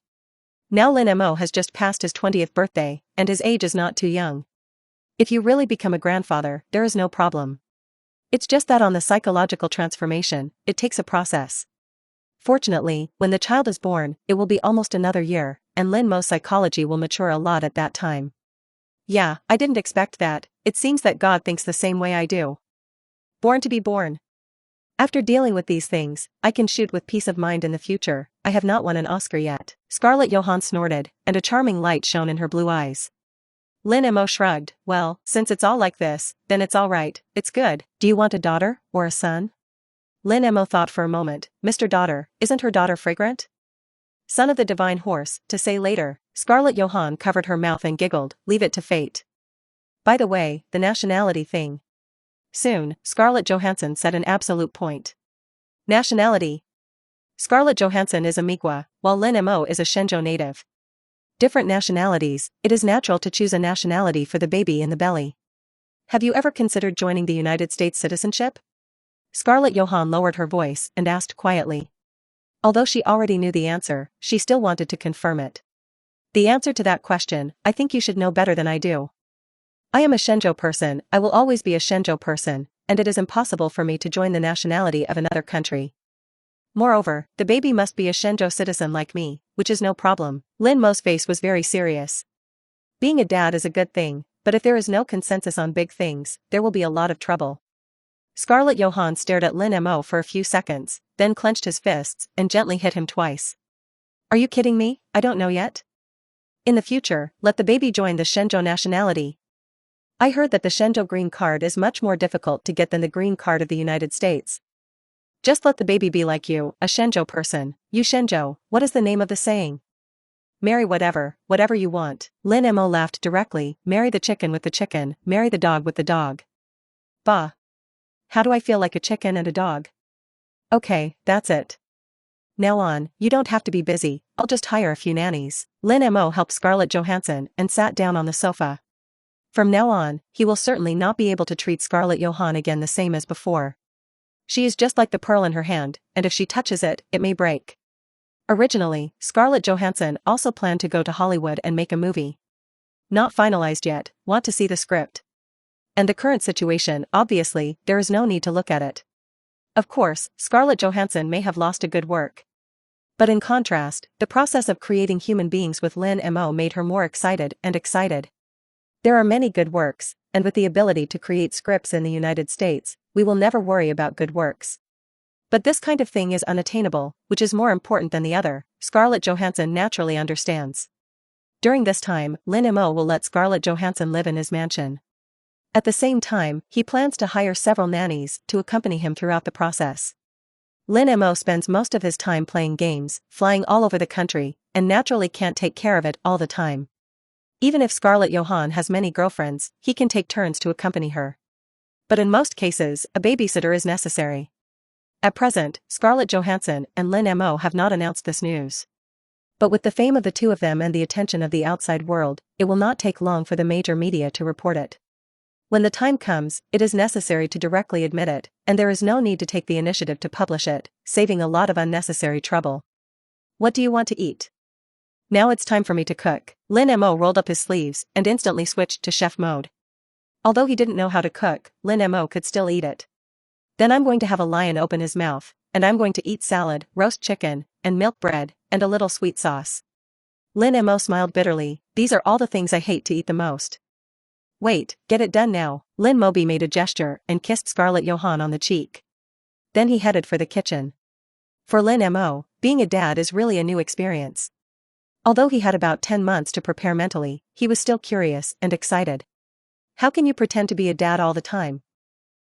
Now Lin Mo has just passed his 20th birthday, and his age is not too young. If you really become a grandfather, there is no problem. It's just that on the psychological transformation, it takes a process. Fortunately, when the child is born, it will be almost another year, and Lin Mo's psychology will mature a lot at that time. Yeah, I didn't expect that, it seems that God thinks the same way I do. Born to be born. After dealing with these things, I can shoot with peace of mind in the future. I have not won an Oscar yet. Scarlett Johansson snorted, and a charming light shone in her blue eyes. Lin Mo shrugged, well, since it's all like this, then it's all right, it's good. Do you want a daughter, or a son? Lin Mo thought for a moment, Mr. Daughter, isn't her daughter fragrant? Son of the divine horse, to say later. Scarlett Johansson covered her mouth and giggled, leave it to fate. By the way, the nationality thing. Soon, Scarlett Johansson said an absolute point. Nationality. Scarlett Johansson is a Mi'kmaq, while Lin Mo is a Shenzhou native. Different nationalities, it is natural to choose a nationality for the baby in the belly. Have you ever considered joining the United States citizenship? Scarlett Johansson lowered her voice and asked quietly. Although she already knew the answer, she still wanted to confirm it. The answer to that question, I think you should know better than I do. I am a Shenzhou person, I will always be a Shenzhou person, and it is impossible for me to join the nationality of another country. Moreover, the baby must be a Shenzhou citizen like me, which is no problem. Lin Mo's face was very serious. Being a dad is a good thing, but if there is no consensus on big things, there will be a lot of trouble. Scarlett Johansson stared at Lin Mo for a few seconds, then clenched his fists and gently hit him twice. Are you kidding me? I don't know yet. In the future, let the baby join the Shenzhou nationality. I heard that the Shenzhou green card is much more difficult to get than the green card of the United States. Just let the baby be like you, a Shenzhou person. You Shenzhou, what is the name of the saying? Marry whatever you want. Lin Mo laughed directly, marry the chicken with the chicken, marry the dog with the dog. Bah. How do I feel like a chicken and a dog? Okay, that's it. Now on, you don't have to be busy, I'll just hire a few nannies. Lin Mo helped Scarlett Johansson and sat down on the sofa. From now on, he will certainly not be able to treat Scarlett Johansson again the same as before. She is just like the pearl in her hand, and if she touches it, it may break. Originally, Scarlett Johansson also planned to go to Hollywood and make a movie. Not finalized yet, want to see the script. And the current situation, obviously, there is no need to look at it. Of course, Scarlett Johansson may have lost a good work. But in contrast, the process of creating human beings with Lin Mo made her more excited and excited. There are many good works, and with the ability to create scripts in the United States, we will never worry about good works. But this kind of thing is unattainable, which is more important than the other, Scarlett Johansson naturally understands. During this time, Lin Mo will let Scarlett Johansson live in his mansion. At the same time, he plans to hire several nannies to accompany him throughout the process. Lin Mo spends most of his time playing games, flying all over the country, and naturally can't take care of it all the time. Even if Scarlett Johansson has many girlfriends, he can take turns to accompany her. But in most cases, a babysitter is necessary. At present, Scarlett Johansson and Lin Mo have not announced this news. But with the fame of the two of them and the attention of the outside world, it will not take long for the major media to report it. When the time comes, it is necessary to directly admit it, and there is no need to take the initiative to publish it, saving a lot of unnecessary trouble. What do you want to eat? Now it's time for me to cook. Lin Mo rolled up his sleeves and instantly switched to chef mode. Although he didn't know how to cook, Lin Mo could still eat it. Then I'm going to have a lion open his mouth, and I'm going to eat salad, roast chicken, and milk bread, and a little sweet sauce. Lin Mo smiled bitterly, these are all the things I hate to eat the most. Wait, get it done now. Lin Mo made a gesture and kissed Scarlett Johansson on the cheek. Then he headed for the kitchen. For Lin Mo, being a dad is really a new experience. Although he had about 10 months to prepare mentally, he was still curious and excited. How can you pretend to be a dad all the time?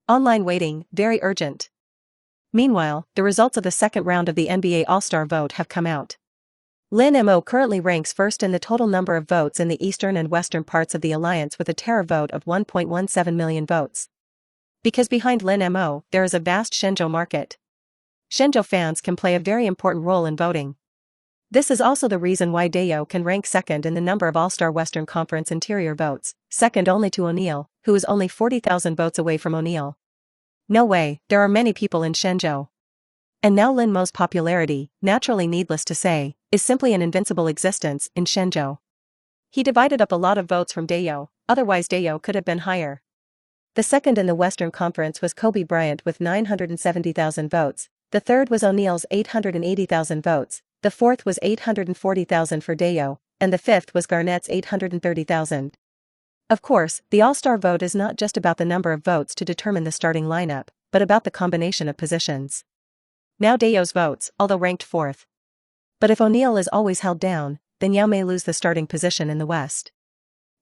Online waiting, very urgent. Meanwhile, the results of the second round of the NBA All-Star vote have come out. Lin Mo currently ranks first in the total number of votes in the eastern and western parts of the alliance with a terror vote of 1.17 million votes. Because behind Lin Mo, there is a vast Shenzhou market. Shenzhou fans can play a very important role in voting. This is also the reason why Dayo can rank second in the number of All-Star Western Conference interior votes, second only to O'Neal, who is only 40,000 votes away from O'Neal. No way, there are many people in Shenzhou. And now Lin Mo's popularity, naturally needless to say, is simply an invincible existence in Shenzhou. He divided up a lot of votes from Dayo, otherwise Dayo could have been higher. The second in the Western Conference was Kobe Bryant with 970,000 votes, the third was O'Neal's 880,000 votes, the fourth was 840,000 for Dayo, and the fifth was Garnett's 830,000. Of course, the All-Star vote is not just about the number of votes to determine the starting lineup, but about the combination of positions. Now Dayo's votes, although ranked fourth. But if O'Neal is always held down, then Yao may lose the starting position in the West.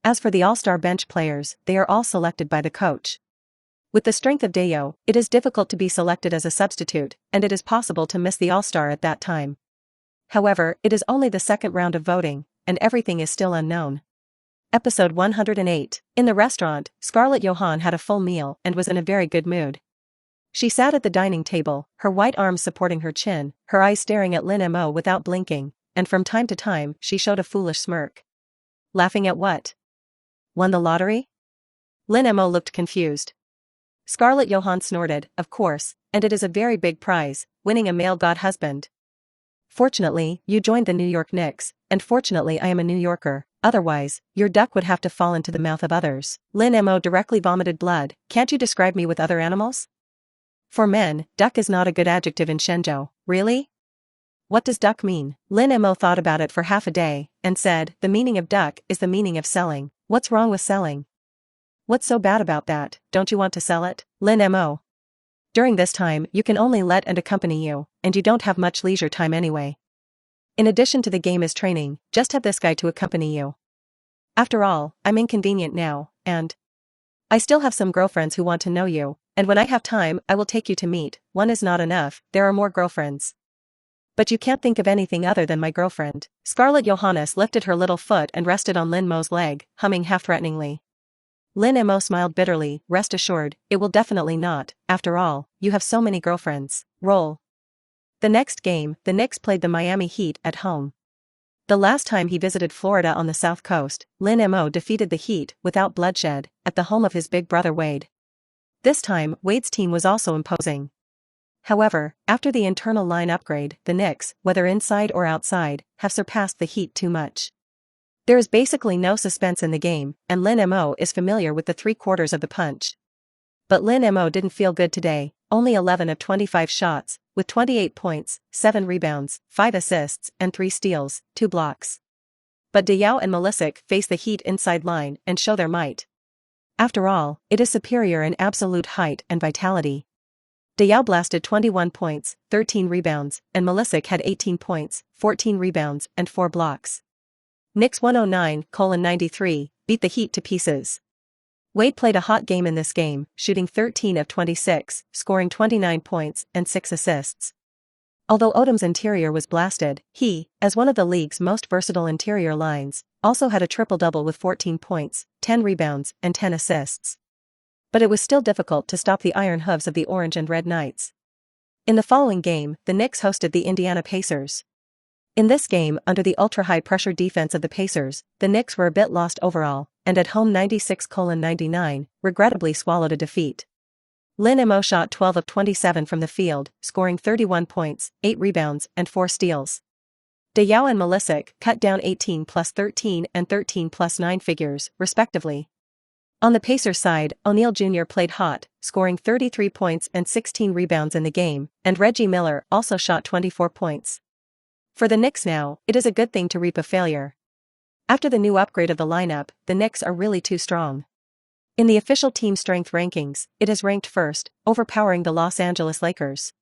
As for the All-Star bench players, they are all selected by the coach. With the strength of Dayo, it is difficult to be selected as a substitute, and it is possible to miss the All-Star at that time. However, it is only the second round of voting, and everything is still unknown. Episode 108. In the restaurant, Scarlett Johansson had a full meal and was in a very good mood. She sat at the dining table, her white arms supporting her chin, her eyes staring at Lin Mo without blinking, and from time to time she showed a foolish smirk. Laughing at what? Won the lottery? Lin Mo looked confused. Scarlett Johansson snorted, of course, and it is a very big prize, winning a male god husband. Fortunately, you joined the New York Knicks, and fortunately I am a New Yorker, otherwise, your duck would have to fall into the mouth of others. Lin Mo directly vomited blood. Can't you describe me with other animals? For men, duck is not a good adjective in Shenzhou. Really? What does duck mean? Lin Mo thought about it for half a day, and said, the meaning of duck is the meaning of selling. What's wrong with selling? What's so bad about that? Don't you want to sell it? Lin Mo. During this time you can only let and accompany you, and you don't have much leisure time anyway. In addition to the game is training, just have this guy to accompany you. After all, I'm inconvenient now, and I still have some girlfriends who want to know you, and when I have time I will take you to meet. One is not enough, there are more girlfriends. But you can't think of anything other than my girlfriend. Scarlett Johansson lifted her little foot and rested on Lin Mo's leg, humming half-threateningly. Lin Mo smiled bitterly, rest assured, it will definitely not, after all, you have so many girlfriends. Roll. The next game, the Knicks played the Miami Heat at home. The last time he visited Florida on the South Coast, Lin Mo defeated the Heat, without bloodshed, at the home of his big brother Wade. This time, Wade's team was also imposing. However, after the internal line upgrade, the Knicks, whether inside or outside, have surpassed the Heat too much. There is basically no suspense in the game, and Lin Mo is familiar with the 3/4 of the punch. But Lin Mo didn't feel good today, only 11 of 25 shots, with 28 points, 7 rebounds, 5 assists, and 3 steals, 2 blocks. But Diaw and Malisic face the Heat inside line and show their might. After all, it is superior in absolute height and vitality. Diaw blasted 21 points, 13 rebounds, and Malisic had 18 points, 14 rebounds, and 4 blocks. Knicks 109-93 beat the Heat to pieces. Wade played a hot game in this game, shooting 13 of 26, scoring 29 points and 6 assists. Although Odom's interior was blasted, he, as one of the league's most versatile interior lines, also had a triple-double with 14 points, 10 rebounds, and 10 assists. But it was still difficult to stop the iron hooves of the Orange and Red Knights. In the following game, the Knicks hosted the Indiana Pacers. In this game, under the ultra-high-pressure defense of the Pacers, the Knicks were a bit lost overall, and at home 96-99, regrettably swallowed a defeat. Lin Mo shot 12 of 27 from the field, scoring 31 points, 8 rebounds, and 4 steals. Diaw and Malisic cut down 18 plus 13 and 13 plus 9 figures, respectively. On the Pacers side, O'Neal Jr. played hot, scoring 33 points and 16 rebounds in the game, and Reggie Miller also shot 24 points. For the Knicks now, it is a good thing to reap a failure. After the new upgrade of the lineup, the Knicks are really too strong. In the official team strength rankings, it is ranked first, overpowering the Los Angeles Lakers.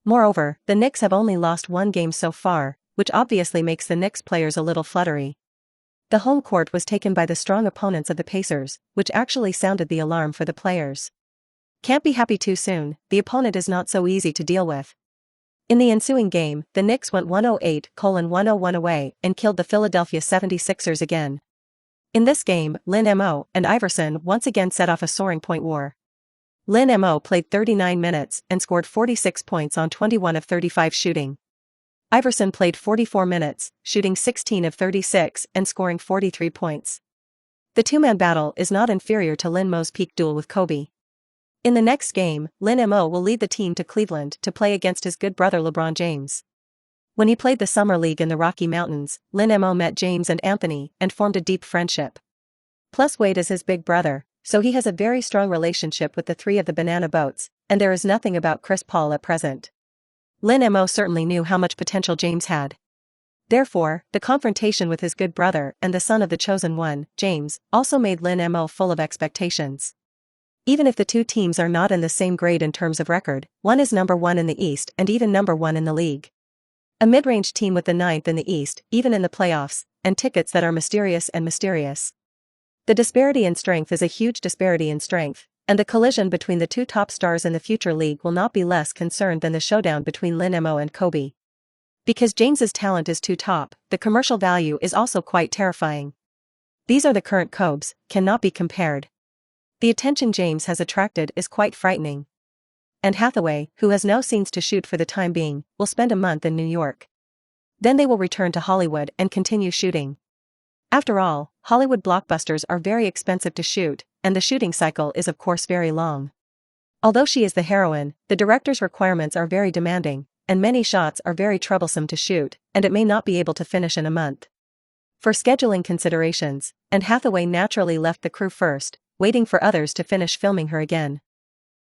Moreover, the Knicks have only lost one game so far, which obviously makes the Knicks players a little fluttery. The home court was taken by the strong opponents of the Pacers, which actually sounded the alarm for the players. Can't be happy too soon, the opponent is not so easy to deal with. In the ensuing game, the Knicks went 108-101 away and killed the Philadelphia 76ers again. In this game, Lin Mo and Iverson once again set off a soaring point war. Lin Mo played 39 minutes and scored 46 points on 21 of 35 shooting. Iverson played 44 minutes, shooting 16 of 36 and scoring 43 points. The two-man battle is not inferior to Lin Mo's peak duel with Kobe. In the next game, Lin Mo will lead the team to Cleveland to play against his good brother LeBron James. When he played the Summer League in the Rocky Mountains, Lin Mo met James and Anthony and formed a deep friendship. Plus Wade is his big brother, so he has a very strong relationship with the three of the Banana Boats, and there is nothing about Chris Paul at present. Lin Mo certainly knew how much potential James had. Therefore, the confrontation with his good brother and the son of the chosen one, James, also made Lin Mo full of expectations. Even if the two teams are not in the same grade in terms of record, one is number 1 in the East and even number 1 in the league. A mid-range team with the 9th in the East, even in the playoffs, and tickets that are mysterious. The disparity in strength is a huge disparity in strength, and the collision between the two top stars in the future league will not be less concerned than the showdown between Lin Mo and Kobe. Because James's talent is too top, the commercial value is also quite terrifying. These are the current Cobes, cannot be compared. The attention James has attracted is quite frightening. And Hathaway, who has no scenes to shoot for the time being, will spend a month in New York. Then they will return to Hollywood and continue shooting. After all, Hollywood blockbusters are very expensive to shoot, and the shooting cycle is of course very long. Although she is the heroine, the director's requirements are very demanding, and many shots are very troublesome to shoot, and it may not be able to finish in a month. For scheduling considerations, Anne Hathaway naturally left the crew first, waiting for others to finish filming her again.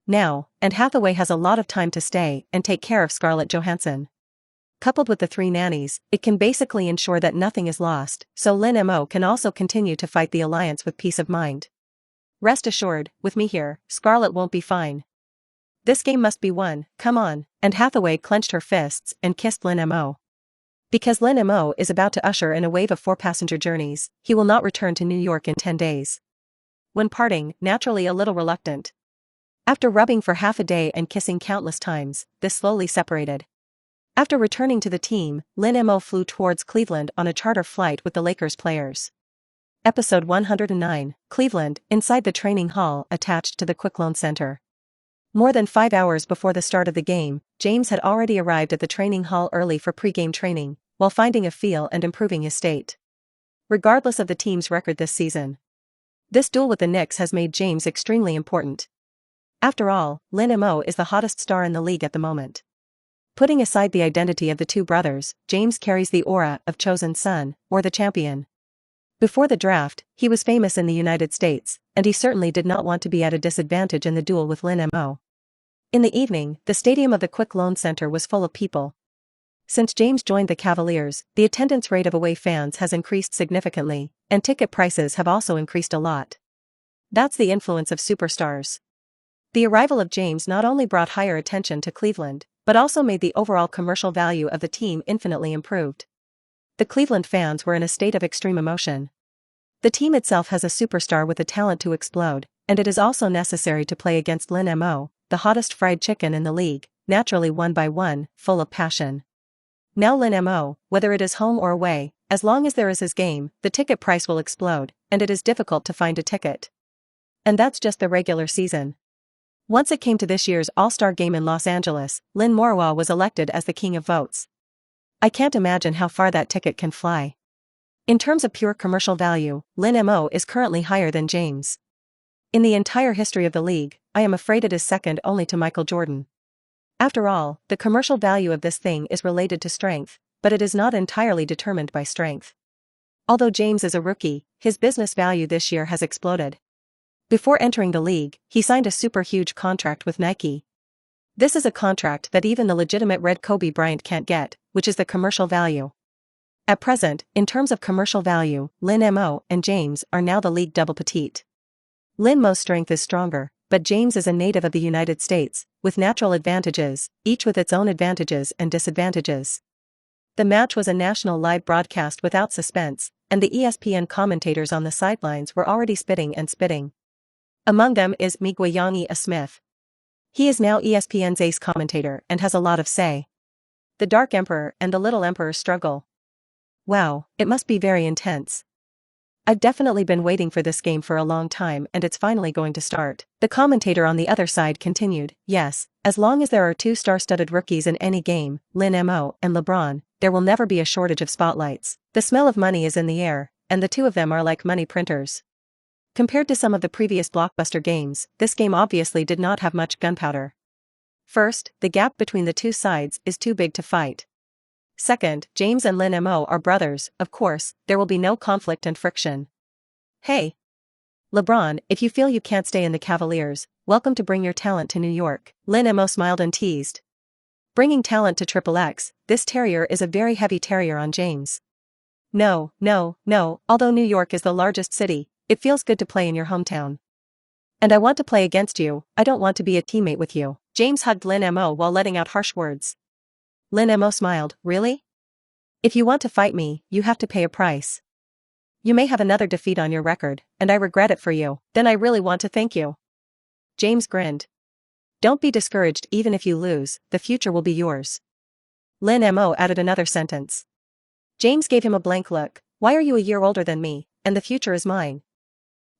Now, Anne Hathaway has a lot of time to stay and take care of Scarlett Johansson. Coupled with the 3 nannies, it can basically ensure that nothing is lost, so Lin Mo can also continue to fight the alliance with peace of mind. Rest assured, with me here, Scarlett won't be fine. This game must be won, come on, and Hathaway clenched her fists and kissed Lin Mo. Because Lin Mo is about to usher in a wave of 4-passenger journeys, he will not return to New York in 10 days. When parting, naturally a little reluctant. After rubbing for half a day and kissing countless times, they slowly separated. After returning to the team, Lin Mo flew towards Cleveland on a charter flight with the Lakers players. Episode 109, Cleveland, inside the training hall attached to the Quick Loan Center. More than 5 hours before the start of the game, James had already arrived at the training hall early for pre-game training, while finding a feel and improving his state. Regardless of the team's record this season, this duel with the Knicks has made James extremely important. After all, Lin Mo is the hottest star in the league at the moment. Putting aside the identity of the 2 brothers, James carries the aura of chosen son, or the champion. Before the draft, he was famous in the United States, and he certainly did not want to be at a disadvantage in the duel with Lin Mo. In the evening, the stadium of the Quick Loan Center was full of people. Since James joined the Cavaliers, the attendance rate of away fans has increased significantly, and ticket prices have also increased a lot. That's the influence of superstars. The arrival of James not only brought higher attention to Cleveland, but also made the overall commercial value of the team infinitely improved. The Cleveland fans were in a state of extreme emotion. The team itself has a superstar with the talent to explode, and it is also necessary to play against Lin Mo, the hottest fried chicken in the league, naturally one by one, full of passion. Now Lin Mo, whether it is home or away, as long as there is his game, the ticket price will explode, and it is difficult to find a ticket. And that's just the regular season. Once it came to this year's All-Star Game in Los Angeles, Lin Mo was elected as the king of votes. I can't imagine how far that ticket can fly. In terms of pure commercial value, Lin Mo is currently higher than James. In the entire history of the league, I am afraid it is second only to Michael Jordan. After all, the commercial value of this thing is related to strength, but it is not entirely determined by strength. Although James is a rookie, his business value this year has exploded. Before entering the league, he signed a super huge contract with Nike. This is a contract that even the legitimate Red Kobe Bryant can't get, which is the commercial value. At present, in terms of commercial value, Lin Mo and James are now the league double petite. Lin Mo's strength is stronger, but James is a native of the United States, with natural advantages, each with its own advantages and disadvantages. The match was a national live broadcast without suspense, and the ESPN commentators on the sidelines were already spitting and spitting. Among them is Miguel A. Smith. He is now ESPN's ace commentator and has a lot of say. The Dark Emperor and the Little Emperor struggle. Wow, it must be very intense. I've definitely been waiting for this game for a long time and it's finally going to start. The commentator on the other side continued, yes, as long as there are 2 star-studded rookies in any game, Lin Mo and LeBron, there will never be a shortage of spotlights. The smell of money is in the air, and the 2 of them are like money printers. Compared to some of the previous blockbuster games, this game obviously did not have much gunpowder. First, the gap between the 2 sides is too big to fight. Second, James and Lin Mo are brothers, of course, there will be no conflict and friction. Hey! LeBron, if you feel you can't stay in the Cavaliers, welcome to bring your talent to New York. Lin Mo smiled and teased. Bringing talent to XXX, this terrier is a very heavy terrier on James. No, although New York is the largest city, it feels good to play in your hometown. And I want to play against you, I don't want to be a teammate with you. James hugged Lin Mo while letting out harsh words. Lin Mo smiled, really? If you want to fight me, you have to pay a price. You may have another defeat on your record, and I regret it for you, then I really want to thank you. James grinned. Don't be discouraged even if you lose, the future will be yours. Lin Mo added another sentence. James gave him a blank look, why are you a year older than me, and the future is mine?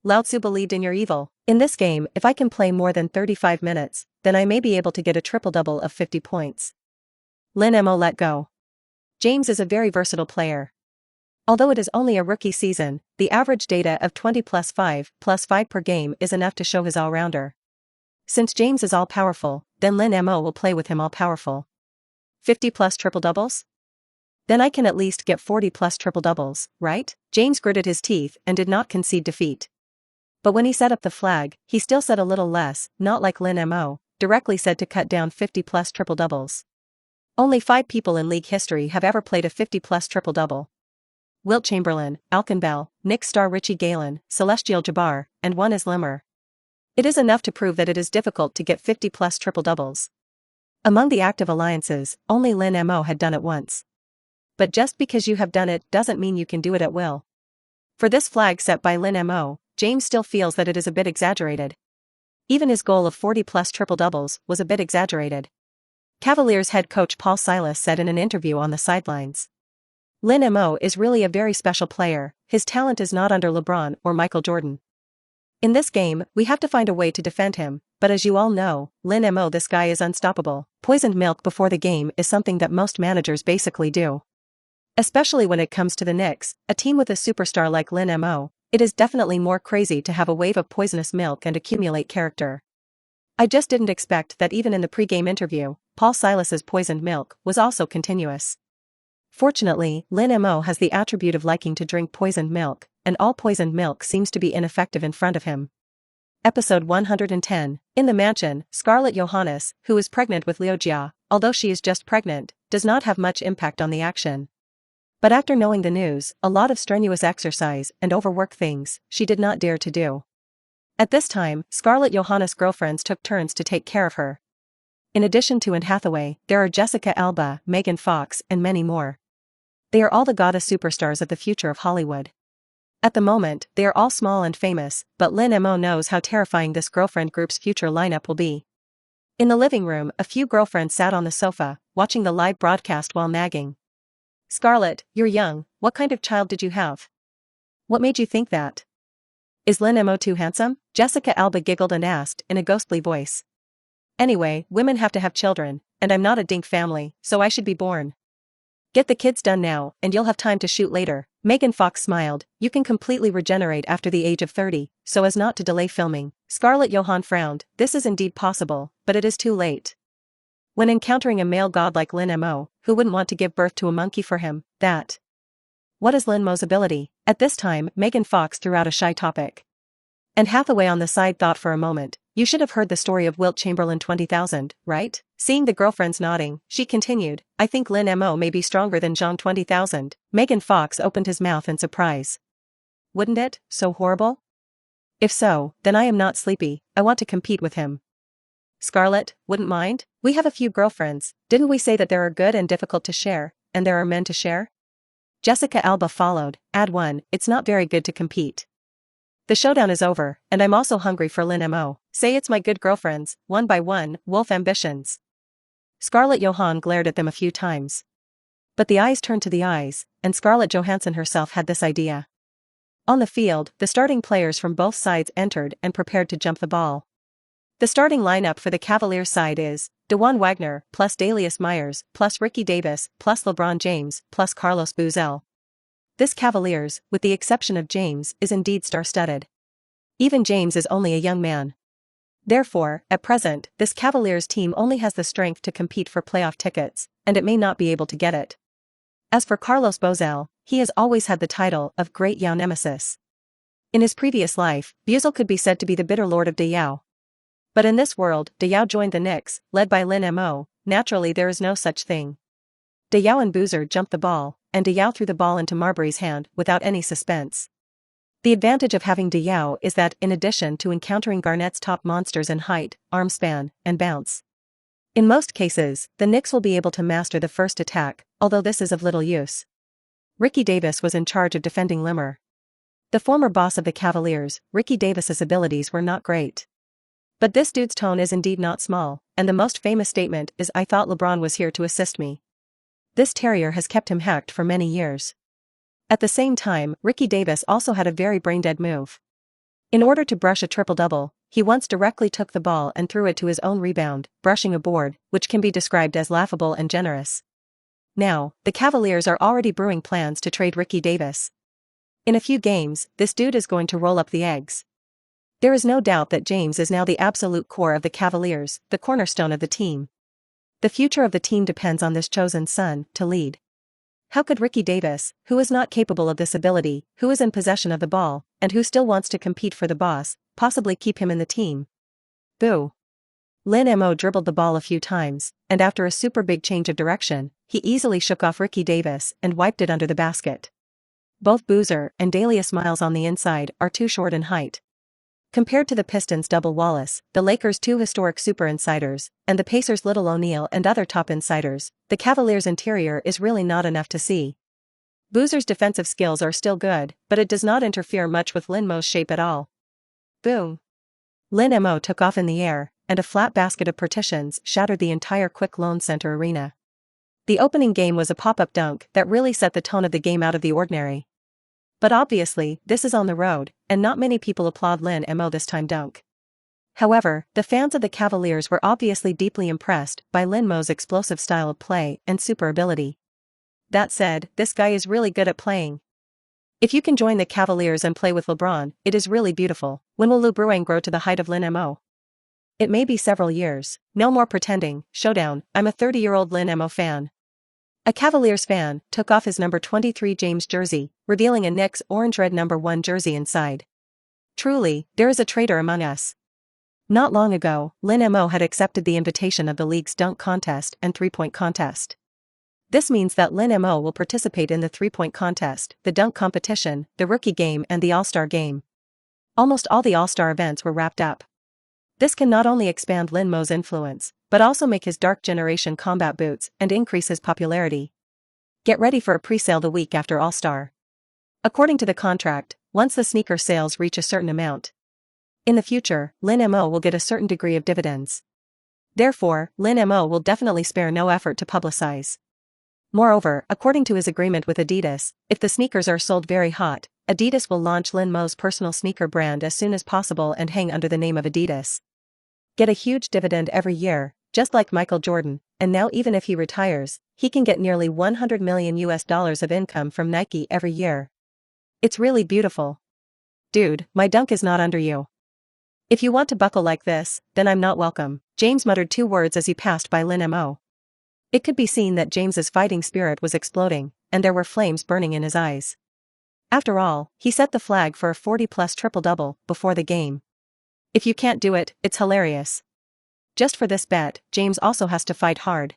Lao Tzu believed in your evil. In this game, if I can play more than 35 minutes, then I may be able to get a triple-double of 50 points. Lin Mo let go. James is a very versatile player. Although it is only a rookie season, the average data of 20 plus 5 per game is enough to show his all-rounder. Since James is all-powerful, then Lin Mo will play with him all-powerful. 50 plus triple-doubles? Then I can at least get 40 plus triple-doubles, right? James gritted his teeth and did not concede defeat. But when he set up the flag, he still said a little less, not like Lin Mo, directly said to cut down 50 plus triple-doubles. Only 5 people in league history have ever played a 50 plus triple-double. Wilt Chamberlain, Alkin Bell, Knicks star Richie Galen, Celestial Jabbar, and one is Limmer. It is enough to prove that it is difficult to get 50 plus triple-doubles. Among the active alliances, only Lin Mo had done it once. But just because you have done it doesn't mean you can do it at will. For this flag set by Lin Mo, James still feels that it is a bit exaggerated. Even his goal of 40 plus triple-doubles was a bit exaggerated. Cavaliers head coach Paul Silas said in an interview on the sidelines. Lin Mo is really a very special player, his talent is not under LeBron or Michael Jordan. In this game, we have to find a way to defend him, but as you all know, Lin Mo, this guy is unstoppable. Poisoned milk before the game is something that most managers basically do. Especially when it comes to the Knicks, a team with a superstar like Lin Mo, it is definitely more crazy to have a wave of poisonous milk and accumulate character. I just didn't expect that even in the pre-game interview, Paul Silas's poisoned milk was also continuous. Fortunately, Lin Mo has the attribute of liking to drink poisoned milk, and all poisoned milk seems to be ineffective in front of him. Episode 110. In the mansion, Scarlett Johansson, who is pregnant with Liu Jia, although she is just pregnant, does not have much impact on the action. But after knowing the news, a lot of strenuous exercise and overwork things she did not dare to do. At this time, Scarlett Johansson's girlfriends took turns to take care of her. In addition to Anne Hathaway, there are Jessica Alba, Megan Fox, and many more. They are all the goddess superstars of the future of Hollywood. At the moment, they are all small and famous, but Lin Mo knows how terrifying this girlfriend group's future lineup will be. In the living room, a few girlfriends sat on the sofa, watching the live broadcast while nagging. Scarlett, you're young, what kind of child did you have? What made you think that? Is Lin Mo too handsome? Jessica Alba giggled and asked in a ghostly voice. Anyway, women have to have children, and I'm not a dink family, so I should be born. Get the kids done now, and you'll have time to shoot later. Megan Fox smiled. You can completely regenerate after the age of 30, so as not to delay filming. Scarlett Johansson frowned. This is indeed possible, but it is too late. When encountering a male god like Lin Mo, who wouldn't want to give birth to a monkey for him, that? What is Lin Mo's ability? At this time, Megan Fox threw out a shy topic. Anne Hathaway on the side thought for a moment. You should have heard the story of Wilt Chamberlain 20,000, right? Seeing the girlfriends nodding, she continued, I think Lin Mo may be stronger than Jean 20,000. Megan Fox opened his mouth in surprise. Wouldn't it? So horrible? If so, then I am not sleepy, I want to compete with him. Scarlett, wouldn't mind? We have a few girlfriends, didn't we say that there are good and difficult to share, and there are men to share? Jessica Alba followed, add one, it's not very good to compete. The showdown is over, and I'm also hungry for Lin Mo. Say it's my good girlfriends, one by one, wolf ambitions. Scarlett Johansson glared at them a few times. But the eyes turned to the eyes, and Scarlett Johansson herself had this idea. On the field, the starting players from both sides entered and prepared to jump the ball. The starting lineup for the Cavaliers side is DeJuan Wagner, plus Dalius Myers, plus Ricky Davis, plus LeBron James, plus Carlos Boozer. This Cavaliers, with the exception of James, is indeed star-studded. Even James is only a young man. Therefore, at present, this Cavaliers team only has the strength to compete for playoff tickets, and it may not be able to get it. As for Carlos Boozer, he has always had the title of Great Yao Nemesis. In his previous life, Boozer could be said to be the bitter lord of Dayao. But in this world, Dayao joined the Knicks, led by Lin Mo. Naturally there is no such thing. Dayao and Boozer jumped the ball, and Dayao threw the ball into Marbury's hand without any suspense. The advantage of having Dayao is that, in addition to encountering Garnett's top monsters in height, arm span, and bounce, in most cases, the Knicks will be able to master the first attack, although this is of little use. Ricky Davis was in charge of defending Limmer. The former boss of the Cavaliers, Ricky Davis's abilities were not great. But this dude's tone is indeed not small, and the most famous statement is I thought LeBron was here to assist me. This terrier has kept him hacked for many years. At the same time, Ricky Davis also had a very brain-dead move. In order to brush a triple-double, he once directly took the ball and threw it to his own rebound, brushing a board, which can be described as laughable and generous. Now, the Cavaliers are already brewing plans to trade Ricky Davis. In a few games, this dude is going to roll up the eggs. There is no doubt that James is now the absolute core of the Cavaliers, the cornerstone of the team. The future of the team depends on this chosen son to lead. How could Ricky Davis, who is not capable of this ability, who is in possession of the ball, and who still wants to compete for the boss, possibly keep him in the team? Boo. Lin Mo dribbled the ball a few times, and after a super big change of direction, he easily shook off Ricky Davis and wiped it under the basket. Both Boozer and Dalius Miles on the inside are too short in height. Compared to the Pistons' Double Wallace, the Lakers' two historic super insiders, and the Pacers' Little O'Neal and other top insiders, the Cavaliers' interior is really not enough to see. Boozer's defensive skills are still good, but it does not interfere much with Lin Mo's shape at all. Boom. Lin Mo took off in the air, and a flat basket of partitions shattered the entire Quick Loan Center arena. The opening game was a pop-up dunk that really set the tone of the game out of the ordinary. But obviously, this is on the road, and not many people applaud Lin Mo this time dunk. However, the fans of the Cavaliers were obviously deeply impressed by Lin Mo's explosive style of play and super ability. That said, this guy is really good at playing. If you can join the Cavaliers and play with LeBron, it is really beautiful. When will LeBron grow to the height of Lin Mo? It may be several years. No more pretending. Showdown. I'm a 30-year-old Lin Mo fan. A Cavaliers fan took off his number 23 James jersey, revealing a Knicks orange-red number 1 jersey inside. Truly, there is a traitor among us. Not long ago, Lin Mo had accepted the invitation of the league's dunk contest and three-point contest. This means that Lin Mo will participate in the three-point contest, the dunk competition, the rookie game and the All-Star game. Almost all the All-Star events were wrapped up. This can not only expand Lin Mo's influence, but also make his Dark Generation combat boots and increase his popularity. Get ready for a pre-sale the week after All-Star. According to the contract, once the sneaker sales reach a certain amount in the future, Lin Mo will get a certain degree of dividends. Therefore, Lin Mo will definitely spare no effort to publicize. Moreover, according to his agreement with Adidas, if the sneakers are sold very hot, Adidas will launch Lin Mo's personal sneaker brand as soon as possible and hang under the name of Adidas. Get a huge dividend every year, just like Michael Jordan, and now even if he retires, he can get nearly $100 million of income from Nike every year. It's really beautiful. Dude, my dunk is not under you. If you want to buckle like this, then I'm not welcome. James muttered 2 words as he passed by Lin Mo. It could be seen that James's fighting spirit was exploding, and there were flames burning in his eyes. After all, he set the flag for a 40-plus triple-double before the game. If you can't do it, it's hilarious. Just for this bet, James also has to fight hard.